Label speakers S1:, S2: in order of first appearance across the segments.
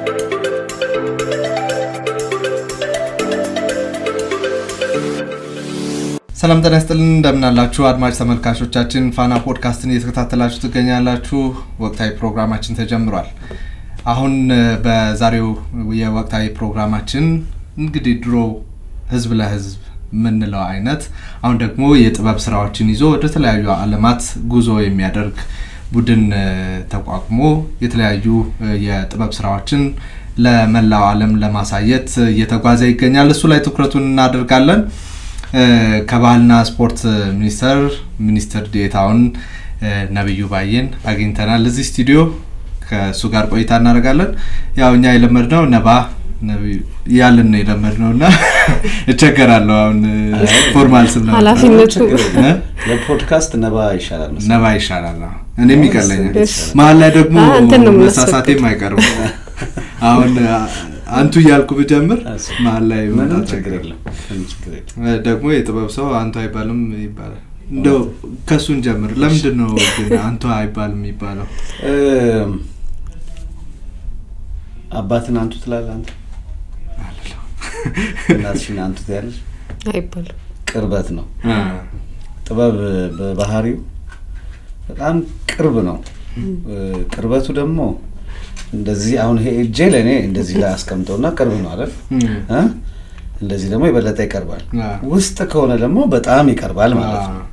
S1: ሰላም ጤና ይስጥልን እንደምን አላችሁ አድማጭ ተመልካቾቻችን ፋና ፖድካስትን እየተከታተላችሁ ትገኛላችሁ ወቅታዊ ፕሮግራማችን ተጀምሯል አሁን በዛሬው የወቅታዊ ፕሮግራማችን እንግዲህ ድሮ ህዝብ ለህዝብ ምንለው አይነት አሁን ደግሞ የጥበብ ስራዎችን ይዞ ወደ ተለያዩ ዓለማት ጉዞ የሚያደርግ ቡድን ተቋቁሞ የተለያዩ የጥበብ ስራዎችን ለመላው ዓለም ለማሳየት እየተጓዘ ይገኛል እሱ ላይ ትኩረቱን እናደርጋለን ከባህልና ስፖርት ሚኒስተር ዴታውን ነብዩ ባየን አግኝተናል እዚህ ስቱዲዮ ከሱ ጋር ቆይታ እናደርጋለን ያውኛ የለመድነው ነብዩ ያለን የለመድነውና እቸገራለሁ አሁን ፎርማል ስም ነው
S2: ኃላፊነቱ
S3: ለፖድካስት ነባ ይሻላል
S1: እኔም ይቀርለኛል መሀል ላይ ደግሞ መሳሳቴም አይቀርም አሁን አንቱ ያልኩ በጀምር መሀል ላይ
S3: ምንም ችግር የለም
S1: ደግሞ የጥበብ ሰው አንቱ አይባልም ይባላል እንደው ከሱን ጀምር ለምንድነው ግን አንቱ አይባልም ይባላል
S3: አባትን አንቱ ትላለህ አንተ እናትሽን አንቱ ትያለሽ
S2: አይባልም
S3: ቅርበት ነው ጥበብ በባህሪው በጣም ቅርብ ነው ቅርበቱ ደግሞ እንደዚህ አሁን ይሄ እጄ ለኔ እንደዚህ ላይ አስቀምጠውና ቅርብ ነው አይደል እንደዚህ ደግሞ ይበለጠ ይቀርባል ውስጥ ከሆነ ደግሞ በጣም ይቀርባል ማለት ነው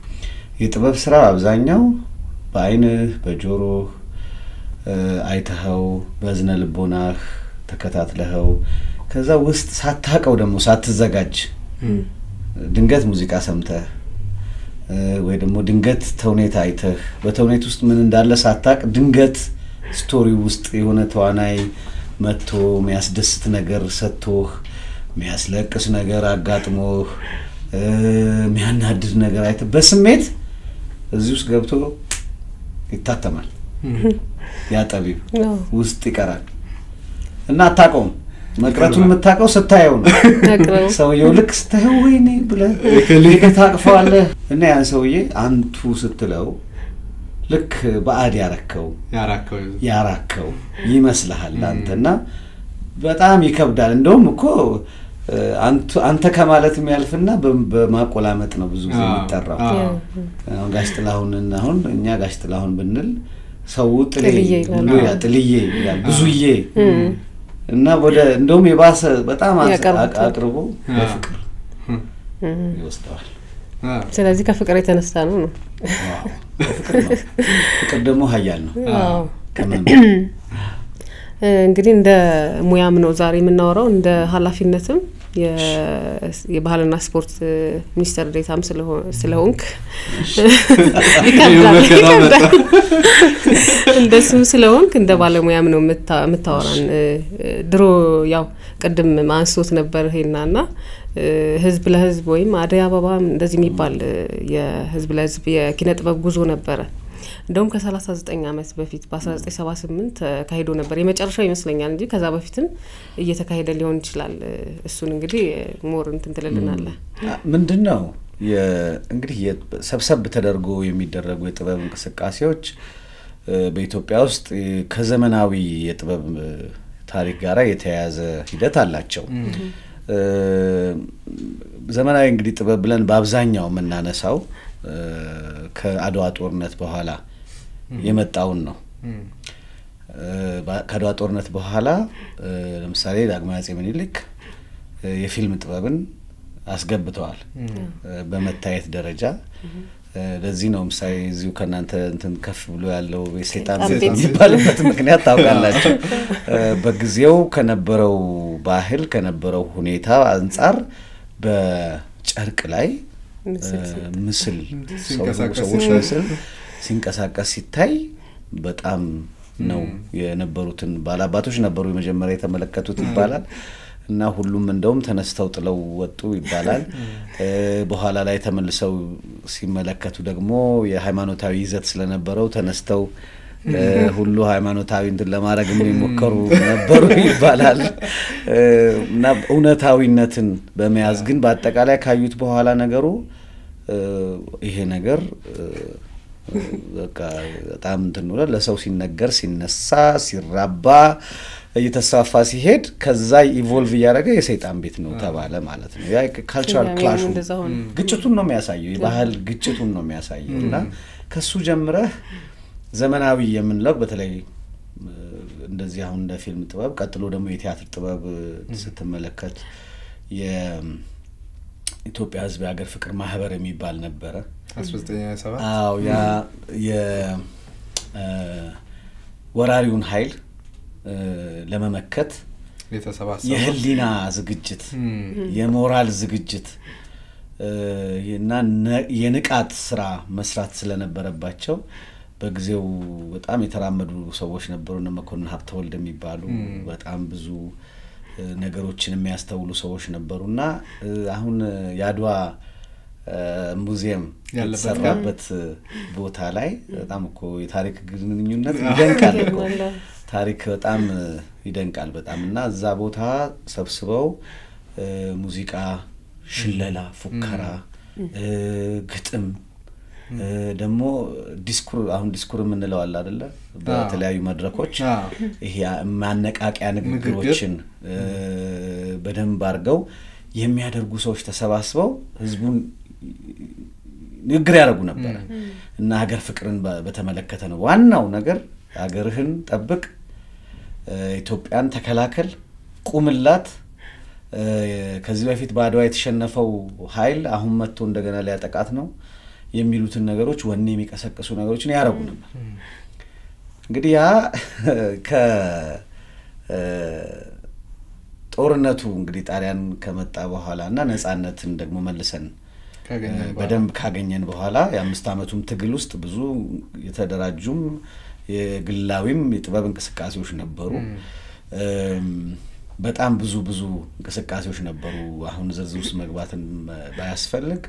S3: የጥበብ ስራ አብዛኛው በአይን በጆሮ አይተኸው በዝነ ልቦናህ ተከታትለኸው ከዛ ውስጥ ሳታቀው ደግሞ ሳትዘጋጅ ድንገት ሙዚቃ ሰምተህ ወይ ደግሞ ድንገት ተውኔት አይተህ በተውኔት ውስጥ ምን እንዳለ ሳታቅ ድንገት ስቶሪ ውስጥ የሆነ ተዋናይ መጥቶ የሚያስደስት ነገር ሰጥቶህ የሚያስለቅስ ነገር አጋጥሞህ የሚያናድድ ነገር አይተህ በስሜት እዚህ ውስጥ ገብቶ ይታተማል ያጠቢብ ውስጥ ይቀራል እና አታቆም መቅረቱን የምታቀው ስታየው ነው ሰውየው ልክ ስታየው ወይኔ ብለህ ታቅፈዋለህ እና ያን ሰውዬ አንቱ ስትለው ልክ በአድ ያራከው ይመስልሃል አንተና በጣም ይከብዳል እንደውም እኮ አንተ ከማለት የሚያልፍና በማቆላመጥ ነው ብዙ ጊዜ የሚጠራው አሁን ጋሽ ጥላሁንና አሁን እኛ ጋሽ ጥላሁን ብንል ሰው ጥልዬ ይላል ብዙዬ እና ወደ እንደውም የባሰ በጣም አቅርቦ በፍቅር ይወስደዋል
S2: ስለዚህ ከፍቅር የተነሳ ነው
S3: ፍቅር ደግሞ ኃያል ነው
S2: እንግዲህ እንደ ሙያም ነው ዛሬ የምናወራው እንደ ኃላፊነትም የባህልና ስፖርት ሚኒስተር ዴታም ስለሆንክ እንደሱም ስለሆንክ እንደ ባለሙያም ነው የምታወራን ድሮ ያው ቀደም ማንሶት ነበር ሄናና ህዝብ ለህዝብ ወይም አደይ አበባ እንደዚህ የሚባል የህዝብ ለህዝብ የኪነ ጥበብ ጉዞ ነበር እንደውም ከ39 አመት በፊት በ1978 ካሄዶ ነበር የመጨረሻው ይመስለኛል እንጂ ከዛ በፊትም እየተካሄደ ሊሆን ይችላል እሱን እንግዲህ ሞር እንትን ትልልናለ
S3: ምንድነው እንግዲህ ሰብሰብ ተደርጎ የሚደረጉ የጥበብ እንቅስቃሴዎች በኢትዮጵያ ውስጥ ከዘመናዊ የጥበብ ታሪክ ጋር የተያያዘ ሂደት አላቸው ዘመናዊ እንግዲህ ጥበብ ብለን በአብዛኛው መናነሳው ከአድዋ ጦርነት በኋላ የመጣውን ነው ከአድዋ ጦርነት በኋላ ለምሳሌ ዳግማዊ አፄ ምኒልክ የፊልም ጥበብን አስገብተዋል በመታየት ደረጃ ለዚህ ነው ምሳሌ እዚሁ ከናንተ እንትን ከፍ ብሎ ያለው የሰይጣን የሚባልበት ምክንያት ታውቃላችሁ በጊዜው ከነበረው ባህል ከነበረው ሁኔታ አንፃር በጨርቅ ላይ ምስል ሰዎች ምስል ሲንቀሳቀስ ሲታይ በጣም ነው የነበሩትን ባላባቶች ነበሩ የመጀመሪያ የተመለከቱት ይባላል እና ሁሉም እንደውም ተነስተው ጥለው ወጡ ይባላል በኋላ ላይ ተመልሰው ሲመለከቱ ደግሞ የሃይማኖታዊ ይዘት ስለነበረው ተነስተው ሁሉ ሃይማኖታዊ እንትን ለማድረግ የሚሞከሩ ነበሩ ይባላል እና እውነታዊነትን በመያዝ ግን በአጠቃላይ ካዩት በኋላ ነገሩ ይሄ ነገር በቃ በጣም እንትን ነው ለሰው ሲነገር ሲነሳ ሲራባ እየተስፋፋ ሲሄድ ከዛ ኢቮልቭ ያደረገ የሰይጣን ቤት ነው ተባለ ማለት ነው። ያ ካልቸራል ክላሽ ግጭቱን ነው የሚያሳየው የባህል ግጭቱን ነው የሚያሳየውና ከሱ ጀምረህ ዘመናዊ የምንለው በተለይ እንደዚህ አሁን እንደ ፊልም ጥበብ ቀጥሎ ደግሞ የቲያትር ጥበብ ስትመለከት የኢትዮጵያ ሕዝብ የሀገር ፍቅር ማህበር የሚባል ነበር
S1: 1997
S3: አዎ ያ ወራሪውን ኃይል ለመመከት የህሊና ዝግጅት የሞራል ዝግጅት እና የንቃት ስራ መስራት ስለነበረባቸው በጊዜው በጣም የተራመዱ ሰዎች ነበሩ እነ መኮንን ሀብተወልድ የሚባሉ በጣም ብዙ ነገሮችን የሚያስተውሉ ሰዎች ነበሩና አሁን ያድዋ ሙዚየም ያለበት ቦታ ላይ በጣም እኮ የታሪክ ግንኙነት ይደንቃል እኮ ታሪክ በጣም ይደንቃል በጣምና እዛ ቦታ ሰብስበው ሙዚቃ ሽለላ ፉከራ ግጥም ደግሞ ዲስኩር ምንለው አለ አይደለ በተለያዩ መድረኮች ይሄ ማነቃቂያ ንግግሮችን በደንብ አርገው የሚያደርጉ ሰዎች ተሰባስበው ህዝቡን ንግግር ያደርጉ ነበር እና ሀገር ፍቅርን በተመለከተ ነው ዋናው ነገር ሀገርህን ጠብቅ ኢትዮጵያን ተከላከል ቁምላት ከዚህ በፊት ባድዋ የተሸነፈው ኃይል አሁን መጥቶ እንደገና ሊያጠቃት ነው የሚሉትን ነገሮች ወኔ የሚቀሰቅሱ ነገሮችን ያረጉ ነበር እንግዲህ ያ ጦርነቱ እንግዲህ ጣሊያን ከመጣ በኋላና ነፃነትን ደግሞ መልሰን በደንብ ካገኘን በኋላ የ5 አመቱም ትግል ውስጥ ብዙ የተደራጁም የግላዊም የጥበብ እንቅስቃሴዎች ነበሩ በጣም ብዙ እንቅስቃሴዎች ነበሩ አሁን ዝርዝር ውስጥ መግባትን ባያስፈልግ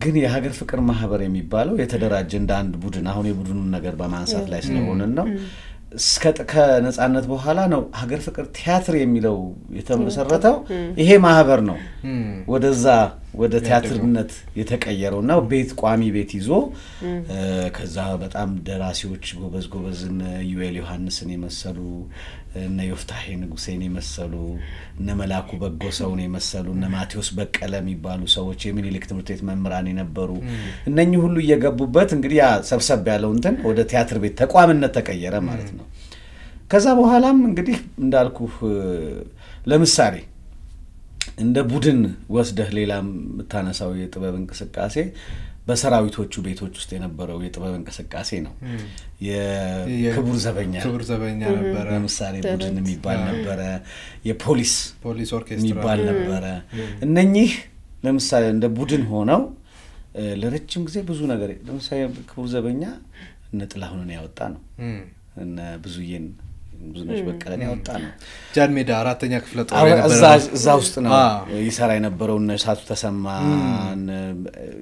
S3: ግን የሀገር ፍቅር ማህበር የሚባለው የተደራጀ እንደ አንድ ቡድን አሁን የቡድኑን ነገር በማንሳት ላይ ስለሆነ ነው እስከ ከነፃነት በኋላ ነው ሀገር ፍቅር ቲያትር የሚለው የተመሰረተው ይሄ ማህበር ነው ወደዛ ወደ ቲያትርነት የተቀየረውና ቤት ቋሚ ቤት ይዞ ከዛ በጣም ደራሲዎች ጎበዝን ዩኤል ዮሐንስን የመሰሉ እነ ዮፍታሔ ንጉሴን የመሰሉ እነ መላኩ በጎሰውን የመሰሉ እነ ማቴዎስ በቀለ የሚባሉ ሰዎች የሚኒሊክ ትምህርት ቤት መምህራን የነበሩ እነኚህ ሁሉ እየገቡበት እንግዲህ ያ ሰብሰብ ያለው እንትን ወደ ቲያትር ቤት ተቋምነት ተቀየረ ማለት ነው ከዛ በኋላም እንግዲህ እንዳልኩ ለምሳሌ እንደ ቡድን ወስደህ ሌላም መታነሳው የጥበብ እንቅስቃሴ በሰራዊቶቹ ቤቶች ውስጥ የነበረው የጥበብ እንቅስቃሴ ነው የክቡር ዘበኛ ነበር ለምሳሌ ቡድን የሚባል ነበር የፖሊስ ኦርኬስትራ የሚባል ነበር እነኚህ ለምሳሌ እንደ ቡድን ሆነው ለረጅም ጊዜ ብዙ ነገር ለምሳሌ ክቡር ዘበኛ ነጥላሁንን ያወጣ ነው እና ብዙዬን ብዙነሽ በቀለን ያወጣ ነው
S1: ጃንሜዳ አራተኛ ክፍለ ጦር የነበረ
S3: እዛ ውስጥ ነው ይሰራ የነበረው እነ ሳቱ ተሰማ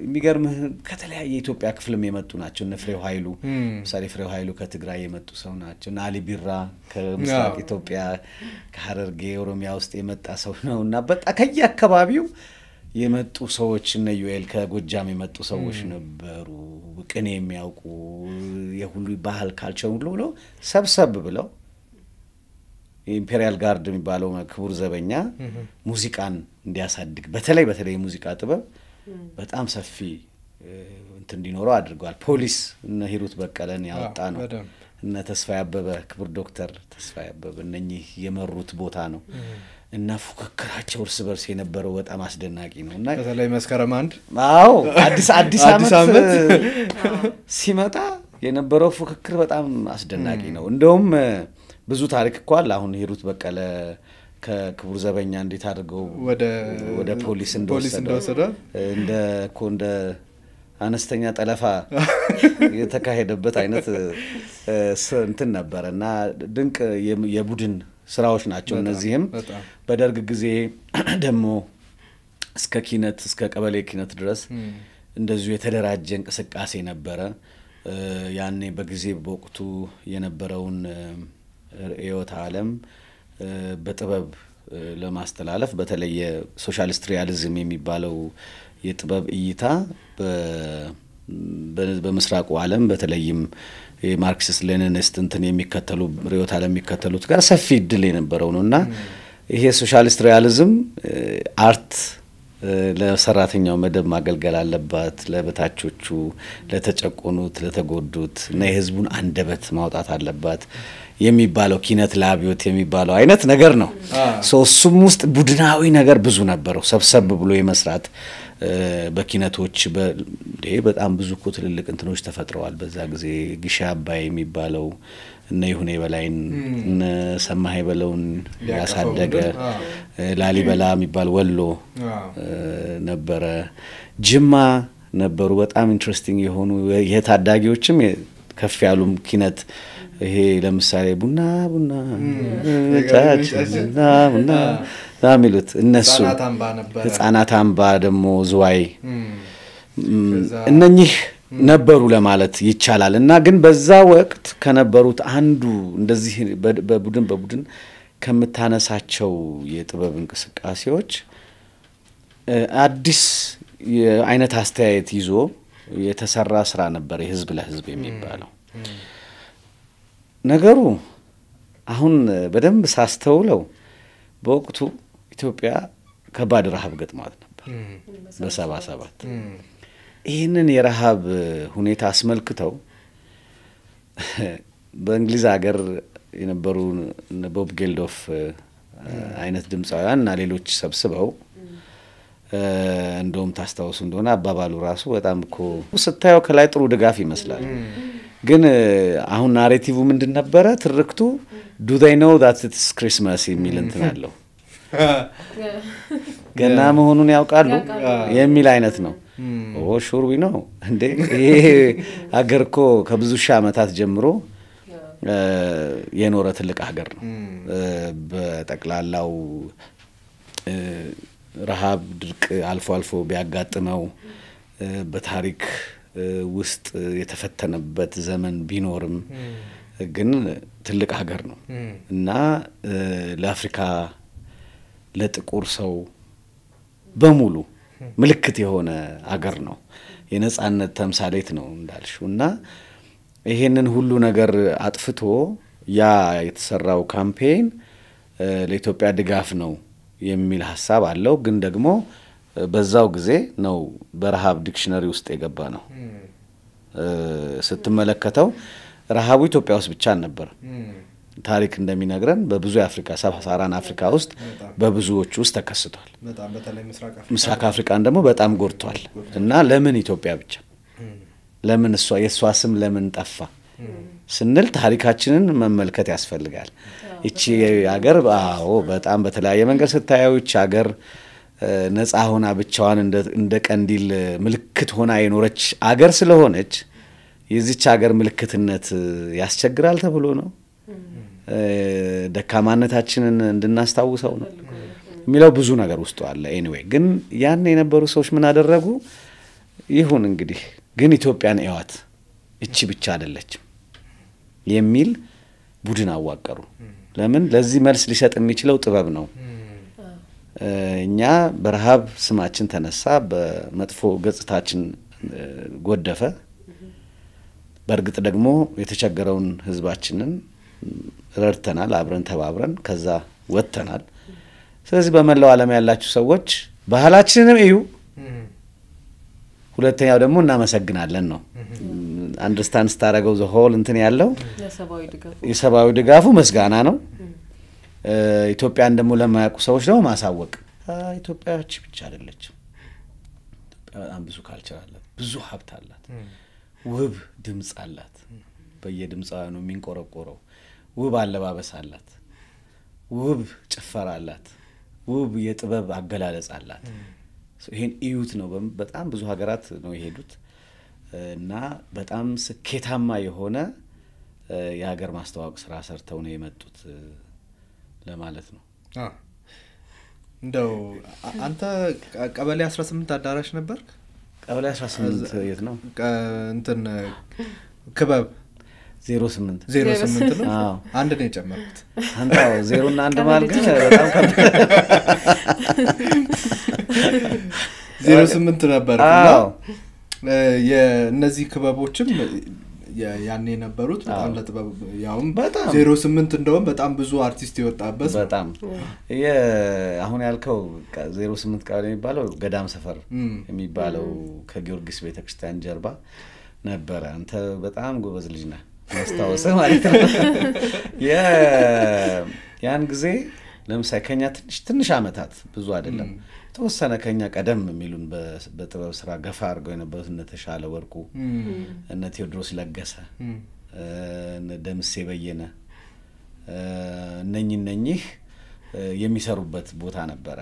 S3: የሚገርም ከተለያየ የኢትዮጵያ ክፍልም የመጡ ናቸው እነ ፍሬው ኃይሉ ምሳሌ ፍሬው ኃይሉ ከትግራይ የመጡ ሰው ናቸው እና አሊ ቢራ ከምስራቅ ኢትዮጵያ ከሐረርጌ ኦሮሚያ ውስጥ የመጣ ሰው ነውና በጣም ከየአካባቢው የመጡ ሰዎች እነ ዩኤል ከጎጃም የመጡ ሰዎች ነበሩ ቅኔ የሚያውቁ የሁሉ ባህል ካልቸር ሁሉ ብለው ሰብሰብ ብለው ኢምፔሪያል ጋርድ የሚባለው ክቡር ዘበኛ ሙዚቃን እንዲያሳድግ በተለይ ሙዚቃ ጥበብ በጣም ሰፊ እንትን እንዲኖረው አድርጓል ፖሊስ እነ ሂሩት በቀለን ያወጣ ነው እነ ተስፋዬ አበበ ክቡር ዶክተር ተስፋዬ አበበ እነኚህ የመሩት ቦታ ነው እና ፉክክራቸው እርስ በርስ የነበረው በጣም አስደናቂ ነውና
S1: በተለይ መስከረም አንድ
S3: አዎ አዲስ አመት ሲመጣ የነበረው ፉክክር በጣም አስደናቂ ነው እንደውም ብዙ ታሪክ እኮ አለ አሁን ሂሩት በቀለ ከክቡር ዘበኛ እንዴት አድርገው ወደ ፖሊስ እንደወሰደ እንደ አነስተኛ ጠለፋ የተካሄደበት አይነት እንትን ነበርና ድንቅ የቡድን ስራዎች ናቸው እነዚህም በደርግ ጊዜ ደሞ እስከ ኪነት እስከ ቀበሌ ኪነት ድረስ እንደዚሁ የተደራጀ እንቅስቃሴ ነበረ ያኔ በጊዜ በወቅቱ የነበረውን ርዕዮተ ዓለም በጥበብ ለማስተላለፍ በተለይ ሶሻሊስት ሪያሊዝም የሚባለው የጥበብ እይታ በምስራቁ ዓለም በተለይም የማርክሲስት ሌኒኒስት እንትን የሚከተሉ ርዕዮተ ዓለም የሚከተሉት ጋር ሰፊ እድል የነበረው ነውና ይሄ ሶሻሊስት ሪያሊዝም አርት ለሰራተኛው መደብ ማገልገል አለባት ለበታቾቹ ለተጨቆኑት ለተጎዱት እና የህዝቡን አንደበት ማውጣት አለባት የሚባለው ኪነት ለአብዮት የሚባለው አይነት ነገር ነው እሱም ውስጥ ቡድናዊ ነገር ብዙ ነበረው ሰብሰብ ብሎ የመስራት በኪነቶች በጣም ብዙ እኮ ትልልቅ እንትኖች ተፈጥረዋል በዛ ጊዜ ግሻ አባይ የሚባለው እና ይሁኔ በላይን እና ሰማይ በለውን ያሳደገ ላሊበላ የሚባል ወሎ ነበረ ጅማ ነበሩ በጣም ኢንትረስቲንግ የሆኑ የታዳጊዎችም ከፍ ያሉም ኪነት ይሄ ለምሳሌ ቡና ቡና ታሚሉት እነሱ ህፃናት አምባ ደሞ ዝዋይ እነኚህ ነበሩ ለማለት ይቻላል እና ግን በዛ ወቅት ከነበሩት አንዱ እንደዚህ በቡድን ከምታነሳቸው የጥበብ እንቅስቃሴዎች አዲስ የአይነት አስተያየት ይዞ የተሰራ ስራ ነበር የህዝብ ለህዝብ የሚባለው ነገሩ አሁን በደንብ ሳስተውለው በወቅቱ ኢትዮጵያ ከባድ ረሃብ ገጥሟት ነበር በ77 ይሄንን የረሃብ ሁኔታ አስመልክተው በእንግሊዝ ሀገር የነበሩ ቦብ ጌልዶፍ አይነት ድምጻውያንና ሌሎች ሰብስበው እንደውም ታስታውሱ እንደሆነ አባባሉ ራሱ በጣም እኮ ስታየው ከላይ ጥሩ ድጋፍ ይመስላል ግን አሁን ናሬቲቭ ምንድን ነበረ ትርክቱ do they know that it's Christmas የሚል እንትን አለው ገና መሆኑን ያውቃሉ የሚል አይነት ነው ኦ ሹር ዊ ነው እንዴ ይሄ ሀገር እኮ ከብዙ ሺህ ዓመታት ጀምሮ የኖረ ትልቅ ሀገር ነው በጠቅላላው ረሃብ ድርቅ አልፎ አልፎ ቢያጋጥመው በታሪክ ውስጥ የተፈተነበት ዘመን ቢኖርም ግን ትልቅ ሀገር ነው እና ለአፍሪካ ለጥቁር ሰው በሙሉ ምልክት የሆነ ሀገር ነው የነጻነት ተምሳሌት ነው እንዳልሽውና ይሄንን ሁሉ ነገር አጥፍቶ ያ የተሰራው ካምፔን ለኢትዮጵያ ድጋፍ ነው የሚል ሐሳብ አለው ግን ደግሞ በዛው ጊዜ ነው በረሃብ ዲክሽነሪ ውስጥ የገባ ነው ስትመለከተው ረሃቡ ኢትዮጵያ ውስጥ ብቻ ነበር ታሪክ እንደሚነግረን በብዙ የአፍሪካ ሰሃራን አፍሪካ ውስጥ በብዙዎች ውስጥ ተከስቷል
S1: በጣም በተለይ
S3: ምስራቅ አፍሪካን ደግሞ በጣም ጎርቷል እና ለምን ኢትዮጵያ ብቻ ለምን የሷ ስም ለምን ጠፋ ስንል ታሪካችንን መመልከት ያስፈልጋል እቺ ሀገር በጣም በተለያየ መንገድ ስታየው እቺ ሀገር ነፃ ሆና ብቻዋን እንደ ቀንዲል ምልክት ሆና የኖረች ሀገር ስለሆነች የዚች ሀገር ምልክትነት ያስቸግራል ተብሎ ነው ደካማነታችንን እንድናስታውሰው ነው የሚለው ብዙ ነገር ውስጥ አለ ኤኒዌይ ግን ያን የነበሩ ሰዎች ምን አደረጉ ይሁን እንግዲህ ግን ኢትዮጵያን ያዋት እቺ ብቻ አይደለችም የሚል ቡድን አዋቀሩ ለምን ለዚህ መልስ ሊሰጥ የሚችለው ጥበብ ነው እኛ በረሃብ ስማችን ተነሳ በመጥፎ ገጽታችን ጎደፈ በርግጥ ደግሞ የተቸገረውን ህዝባችንን ረድተናል አብረን ተባብረን ከዛ ወጥተናል ስለዚህ በመላው ዓለም ያላችሁ ሰዎች ባህላችንንም እዩ ሁለተኛው ደግሞ እናመሰግናለን ነው አንደርስታንድ ስታረገው ዘ ሆል እንትን ያለው የሰባዊ ድጋፉ መስጋና ነው ኢትዮጵያን ደግሞ ለማያውቁ ሰዎች ደግሞ ማሳወቅ ኢትዮጵያች ብቻ አይደለችም ኢትዮጵያ በጣም ብዙ ካልቸር አላት ብዙ ሀብት አላት ውብ ድምጽ አላት በየድምጻው ነው የሚንቆረቆረው ውብ አለባበስ አላት ውብ ጭፈራ አላት ውብ የጥበብ አገላለጽ አላት ይሄን እዩት ነው በጣም ብዙ ሀገራት ነው የሄዱት እና በጣም ስኬታማ የሆነ የሀገር ማስተዋወቅ ስራ ሰርተው ነው የመጡት ለማለት ነው
S1: እንደው አንተ ቀበሌ 18 አዳራሽ ነበር
S3: ቀበሌ 18 የት ነው
S1: እንትን ክበብ
S3: 08
S1: ነው አንድ ነው የጨመርኩት
S3: አንተው 0 እና 1 ማለት በጣም ከባድ
S1: 08 ነበርኩና የነዚህ ክበቦችም ያኔ ነበሩት በጣም ለጥበብ ያውም 08 እንደውም በጣም ብዙ አርቲስት የወጣበት
S3: በጣም አሁን ያልከው 08 ቃል የሚባለው ገዳም ሰፈር የሚባለው ከጊዮርጊስ ቤተክርስቲያን ጀርባ ነበር አንተ በጣም ጎበዝ ልጅ ነህ ማስታወስ ማለት ነው ያን ጊዜ ለምሳሌ ከኛ ትንሽ አመታት ብዙ አይደለም ተወሰነ ከኛ ቀደም የሚሉን በጥበብ ስራ ገፋ አድርገው የነበሩት እነ ተሻለ ወርቁ እነ ቴዎድሮስ ለገሰ እነ ደምሴ በየነ እነኚህ የሚሰሩበት ቦታ ነበረ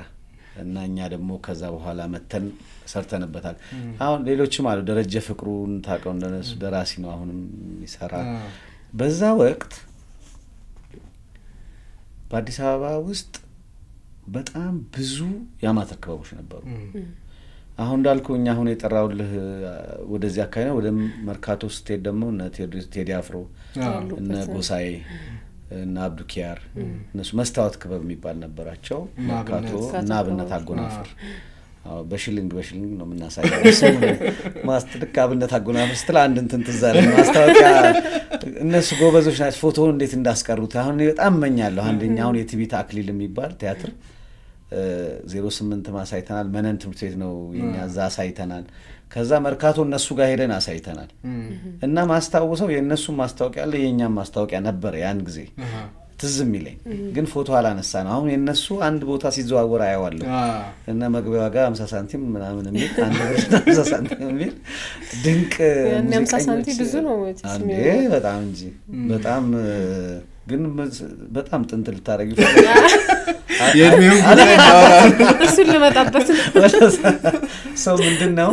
S3: እና እኛ ደግሞ ከዛ በኋላ መተን ሰርተንበታል አሁን ሌሎችም አሉ ደረጀ ፍቅሩን ታቀው እንደነሱ ደራሲ ነው አሁንም ይሰራል በዛ ወቅት በአዲስ አበባ ውስጥ በጣም ብዙ ያማተር ክበቦች ነበሩ አሁን እንዳልኩ እኛ አሁን የጠራውልህ ወደዚህ አካባቢ ወደ መርካቶ ስቴት ደግሞ እነ ቴዲ አፍሮ እነ ጎሳዬ እና አብዱኪያር እነሱ መስታወት ክበብ የሚባል ነበራቸው መርካቶ እና አብነት አጎናፍር በሽልንግ ነው የምናሳየው ማስተርካ አብነት አጎናፍር ስትል አንድ እንትን ትዛለ ማስታወቂያ እነሱ ጎበዞች ናቸው ፎቶ እንዴት እንዳስቀሩት አሁን በጣም መኛለሁ አንደኛው የቲቪታ አክሊል የሚባል ቲያትር 08 ማሳይተናል መነን ትምህርት ቤት ነው የኛ ዛ ሳይተናል ከዛ መርካቶ እነሱ ጋር ሄደን አሳይተናል እና ማስታወሰው የነሱ ማስታወቂያ አለ የኛም ማስታወቂያ ነበር ያን ጊዜ ትዝም ይለኝ ግን ፎቶ አላነሳ ነው አሁን የነሱ አንድ ቦታ ሲዘዋወር አያዋለሁ እና መግቢያው ጋር 50 ሳንቲም ምናምን የሚል አንድ 50 ሳንቲም የሚል ድንቅ
S2: 50 ሳንቲም ብዙ ነው
S3: አንዴ በጣም እንጂ በጣም ግን በጣም ጥንት ልታረጊው
S1: የኔው ጉዳይ
S2: እሱ ለመጣበት
S3: ሰው ምንድነው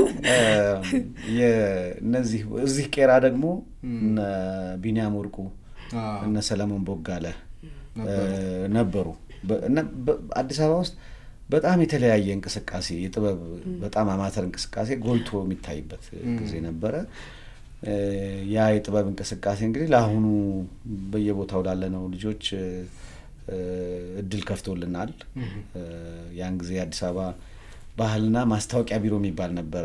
S3: የነዚህ እዚህ ቄራ ደግሞ እነ ቢኒያም ወርቁ እነ ሰለሞን ቦጋለ ነበሩ እና አዲስ አበባ ውስጥ በጣም የተለያየ እንቅስቃሴ የጥበብ በጣም አማተር እንቅስቃሴ ጎልቶ የሚታይበት ጊዜ ነበረ ያ የጥበብ እንቅስቃሴ እንግዲህ ለአሁኑ በየቦታው ላለነው ልጆች እድል ከፍቶልናል ያን ጊዜ አዲስ አበባ ባህልና ማስታወቂያ ቢሮ የሚባል ነበረ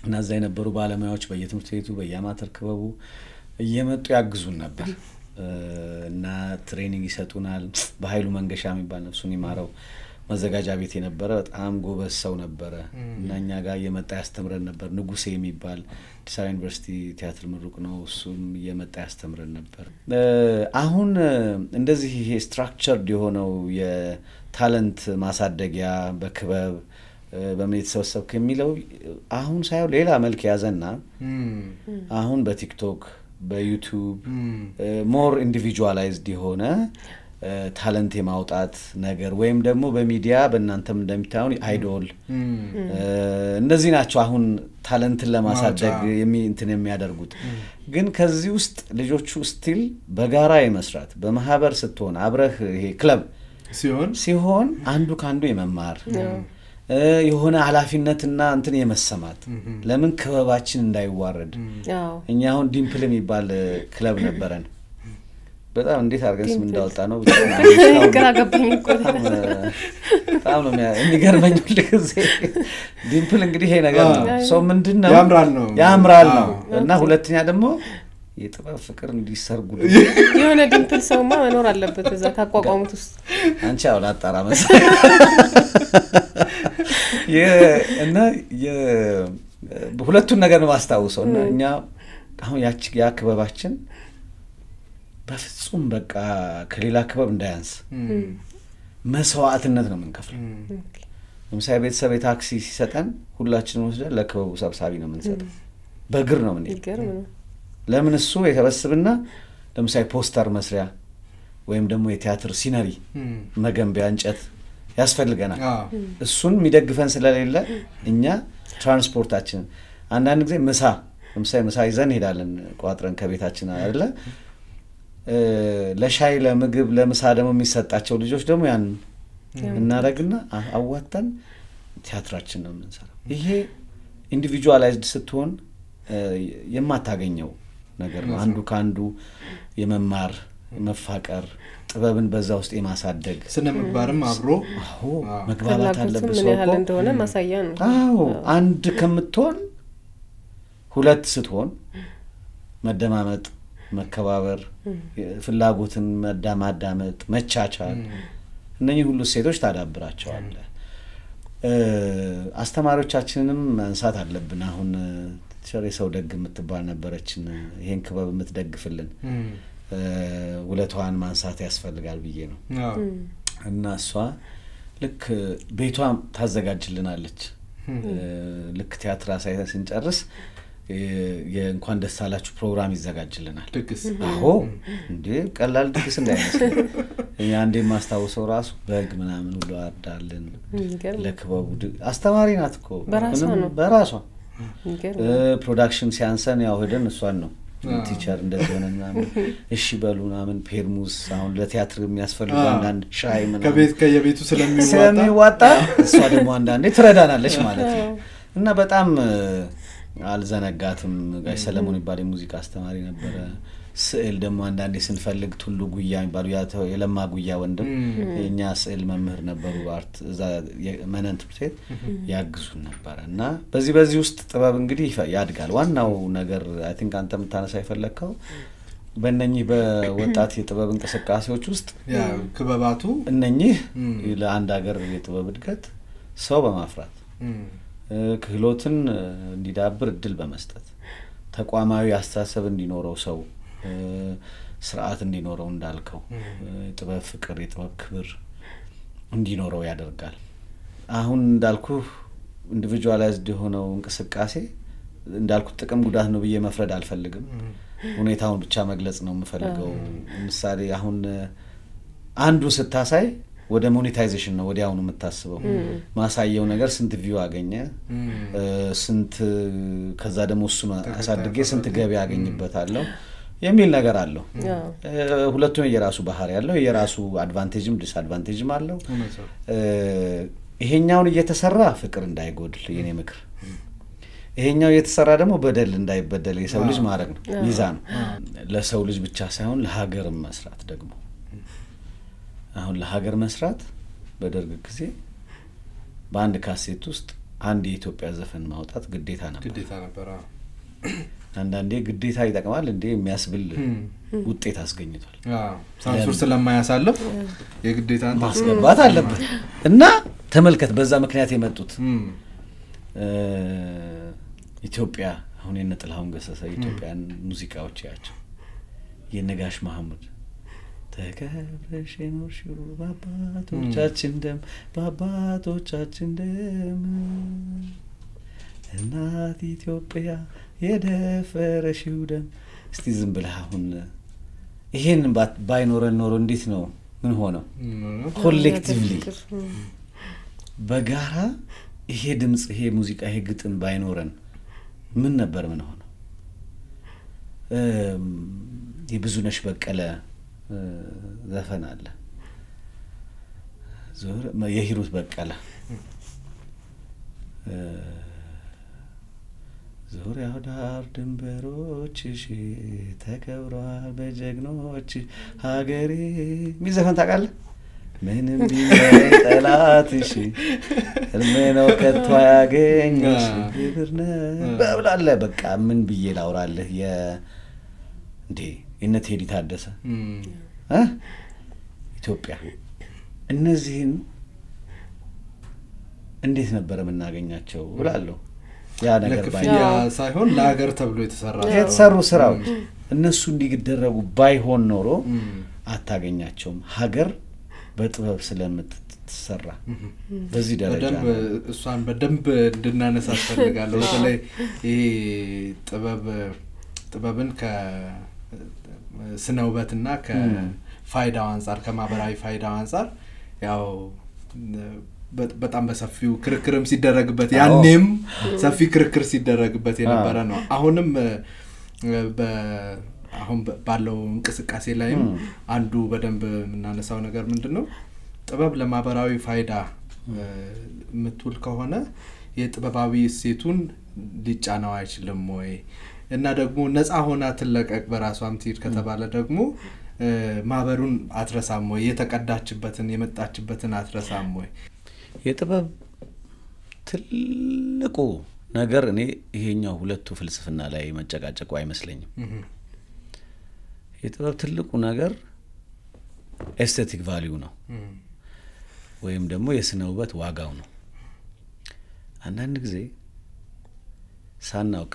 S3: እና እዛ የነበሩ ባለሙያዎች በየትምህርት ቤቱ በየአማተር ክበቡ እየመጡ ያግዙን ነበር እና ትሬኒንግ ይሰጡናል በኃይሉ መንገሻ የሚባል ነፍሱን ይማረው መዘጋጃ ቤት የነበረ በጣም ጎበዝ ሰው ነበረ እና እኛ ጋር የመጣ ያስተምረን ነበር ንጉሴ የሚባል አዲስ አበባ ዩኒቨርሲቲ ቲያትር ምሩቅ ነው እሱም የመጣ ያስተምረን ነበር አሁን እንደዚህ ይሄ ስትራክቸርድ የሆነው የታለንት ማሳደጊያ በክበብ በምን የተሰበሰብክ የሚለው አሁን ሳይው ሌላ መልክ ያዘና አሁን በቲክቶክ በዩቲዩብ ሞር ኢንዲቪጁዋላይዝድ የሆነ ታለንት የማውጣት ነገር ወይም ደግሞ በሚዲያ በእናንተም እንደምታዩን አይዶል እነዚህ ናቸው አሁን ታለንትን ለማሳደግ እንትን የሚያደርጉት ግን ከዚህ ውስጥ ልጆቹ ስቲል በጋራ የመስራት በማህበር ስትሆን አብረህ ይሄ ክለብ ሲሆን አንዱ ካንዱ የመማር የሆነ ኃላፊነትና እንትን የመሰማት ለምን ክበባችን እንዳይዋረድ እኛ አሁን ዲምፕል የሚባል ክለብ ነበረን በጣም እንዴት አርገን ስም እንዳወጣ ነው
S2: ግራ ገባኝ እኮ
S3: በጣም ነው የሚገርመኝ ለዚህ ዲምፕል እንግዲህ ይሄ ነገር ነው ሶ ምንድነው ያምራል ነው እና ሁለተኛ ደግሞ የጥበብ ፍቅር እንዲሰርጉ
S2: የሆነ ዲምፕል ሰውማ መኖር አለበት እዛ ካቋቋሙት ውስጥ
S3: አንቺ አውላ አጣራ መሰ እና ሁለቱን ነገር ነው ማስታውሰው እና እኛ አሁን ያ ክበባችን በፍጹም በቃ ከሌላ ክበብ እንዳያንስ መስዋዕትነት ነው የምንከፍለው ለምሳሌ ቤተሰብ ታክሲ ሲሰጠን ሁላችንም ወስደን ለክበቡ ሰብሳቢ ነው የምንሰጠው በግር ነው ምን ለምን እሱ የተበስብና ለምሳሌ ፖስተር መስሪያ ወይም ደግሞ የቲያትር ሲነሪ መገንቢያ እንጨት ያስፈልገናል እሱን የሚደግፈን ስለሌለ እኛ ትራንስፖርታችን አንዳንድ ጊዜ ለምሳሌ ምሳ ይዘን ሄዳለን ቋጥረን ከቤታችን አይደለ ለሻይ ለምግብ ለምሳ ደግሞ የሚሰጣቸው ልጆች ደግሞ ያን እናረግና አዋጣን ቲያትራችን ነው የምንሰራው ይሄ ኢንዲቪጁዋላይዝድ ስትሆን የማታገኘው ነገር ነው አንዱ ካንዱ የመማር መፋቀር ጥበብን በዛ ውስጥ የማሳደግ
S1: ስነምግባርም አብሮ
S3: መግባባት አለበት
S2: ምን ያህል እንደሆነ ማሳያ ነው
S3: አንድ ከምትሆን ሁለት ስትሆን መደማመጥ መከባበር ፍላጎትን ማዳመጥ መቻቻል እነኚህ ሁሉ ሴቶች ታዳብራቸዋል አስተማሪዎቻችንንም ማንሳት አለብን አሁን ቸሬ ሰው ደግ የምትባል ነበረችን ይሄን ክበብ የምትደግፍልን ውለቷን ማንሳት ያስፈልጋል ብዬ ነው እና እሷ ልክ ቤቷም ታዘጋጅልናለች ልክ ቲያትር አሳይተን ስንጨርስ የእንኳን ደስ አላችሁ ፕሮግራም ይዘጋጅልናል
S1: ድግስ
S3: አዎ እንዴ ቀላል ድግስ እንዳይመስል እኛ አንዴ ማስተዋወሰው ራሱ በግ ምናምን ሁሉ አርዳልን ለክበቡ አስተማሪ ናት እኮ በራሷ ፕሮዳክሽን ሲያንሰን ያው ሄደን እሷን ነው ቲቸር እንደዚህ ሆነ ምናምን እሺ በሉ ምናምን ፔርሙስ አሁን ለቲያትር የሚያስፈልገው አንድ ሻይ ምናምን
S1: ከየቤቱ ስለሚዋጣ
S3: እሷ ደግሞ አንዳንዴ ትረዳናለች ማለት ነው እና በጣም አልዘነጋትም ጋሽ ሰለሞን ይባል የሙዚቃ አስተማሪ ነበር ስዕል ደግሞ አንዳንዴ ስንፈልግ ቱሉ ጉያ ይባሉ የለማ ጉያ ወንድም የኛ ስዕል መምህር ነበሩ አርት እዛ መነን ትምርቴት ያግዙን ነበርና በዚህ ውስጥ ጥበብ እንግዲህ ያድጋል ዋናው ነገር አይ ቲንክ አንተም ታነሳ ይፈልከው በእነኚህ በወጣት የጥበብ እንቅስቃሴዎች ውስጥ
S1: ያ ክበባቱ
S3: እነኚህ ለአንድ ሀገር የጥበብ እድገት ሰው በማፍራት ክህሎትን እንዲዳብር እድል በመስጠት ተቋማዊ አስተሳሰብ እንዲኖረው ሰው ስርዓት እንዲኖረው እንዳልከው ጥበብ ፍቅር የጥበብ ክብር እንዲኖረው ያደርጋል አሁን እንዳልኩ ኢንዲቪጁዋላይዝድ ሆነው እንቅስቃሴ እንዳልኩ ጥቅም ጉዳት ነው ብዬ መፍረድ አልፈልግም ሁኔታውን ብቻ መግለጽ ነው የምፈልገው ምሳሌ አሁን አንዱ ስታሳይ ወደ ሞኔታይዜሽን ነው ወዲያውኑ የምታስበው ማሳየው ነገር ስንት ቪው አገኘ ስንት ከዛ ደግሞ እሱ አሳድጌ ስንት ገቢ ያገኝበታለሁ የሚል ነገር አለው ሁለቱም የራሱ ባህሪ ያለው የራሱ አድቫንቴጅም ዲስአድቫንቴጅም አለው ይሄኛውን እየተሰራ ፍቅር እንዳይጎድል የኔ ምክር ይሄኛው እየተሰራ ደግሞ በደል እንዳይበደል የሰው ልጅ ማድረግ ነው ሚዛን ለሰው ልጅ ብቻ ሳይሆን ለሀገርም መስራት ደግሞ አሁን ለሀገር መስራት በደርግ ጊዜ በአንድ ካሴት ውስጥ አንድ የኢትዮጵያ ዘፈን ማውጣት ግዴታ ነበር አንዳንዴ ግዴታ ይጠቅማል እንዴ የሚያስብል ውጤት አስገኝቷል
S1: ሳንሱር ስለማያሳልፍ የግዴታን
S3: ማስገባት አለበት እና ተመልከት በዛ ምክንያት የመጡት ኢትዮጵያ አሁን የነጥላሁን ገሰሰ ኢትዮጵያን ሙዚቃዎች ያቸው የነጋሽ መሐመድ ተከብረሽ ኖርሽው ባባቶቻችን ደም እናት ኢትዮጵያ የደፈረሽው ደም እስቲ ዝም ብለህ አሁን ይሄን ባይኖረን ኖሮ እንዴት ነው ምን ሆነው ኮሌክቲቭሊ በጋራ ይሄ ድምጽ ይሄ ሙዚቃ ይሄ ግጥም ባይኖረን ምን ነበር ምን ሆነው የብዙነሽ በቀለ ዘፈን አለ ዞር የሂሩት በቀለ ዙሪያው ዳር ድንበሮችሽ ተከብሯል በጀግኖች ሀገሬ ሚዘፈን ታውቃለህ ምንም ቢሆን ጠላትሽ እርሜነው ከቶ ያገኝሽ ይብርነ በብላለ በቃ ምን ብዬ ላውራለህ እንዴ እነ ቴዲ ታደሰ ኢትዮጵያ እነዚህን እንዴት ነበር የምናገኛቸው ብላለሁ ያ ነገር
S1: ለክፍያ ሳይሆን ለሀገር ተብሎ
S3: የተሰሩ ስራዎች እነሱ እንዲደረጉ ባይሆን ኖሮ አታገኛቸውም ሀገር በጥበብ ስለምትሰራ በዚህ ደረጃ
S1: እሷን በደንብ እንድናነሳ ፈልጋለሁ በተለይ ይሄ ጥበብን ከስነ ውበትና ከፋይዳው አንፃር ከማህበራዊ ፋይዳው አንፃር ያው በጣም በሰፊው ክርክርም ሲደረግበት ያኔም ሰፊ ክርክር ሲደረግበት የነበረ ነው አሁንም አሁን ባለው እንቅስቃሴ ላይም አንዱ በደንብ የምናነሳው ነገር ምንድነው ጥበብ ለማህበራዊ ፋይዳ ምትውል ከሆነ የጥበባዊ እሴቱን ሊጫናው አይችልም ወይ እና ደግሞ ነፃ ሆና ትለቀቅ በራሷም ትይድ ከተባለ ደግሞ ማህበሩን አትረሳም ወይ የተቀዳችበትን የመጣችበትን አትረሳም ወይ
S3: የጥበብ ትልቁ ነገር እኔ ይሄኛው ሁለቱ ፍልስፍና ላይ መጨቃጨቁ አይመስለኝም የጥበብ ትልቁ ነገር ኤስቴቲክ ቫልዩ ነው ወይም ደግሞ የስነ ውበት ዋጋው ነው አንዳንድ ጊዜ ሳናውቅ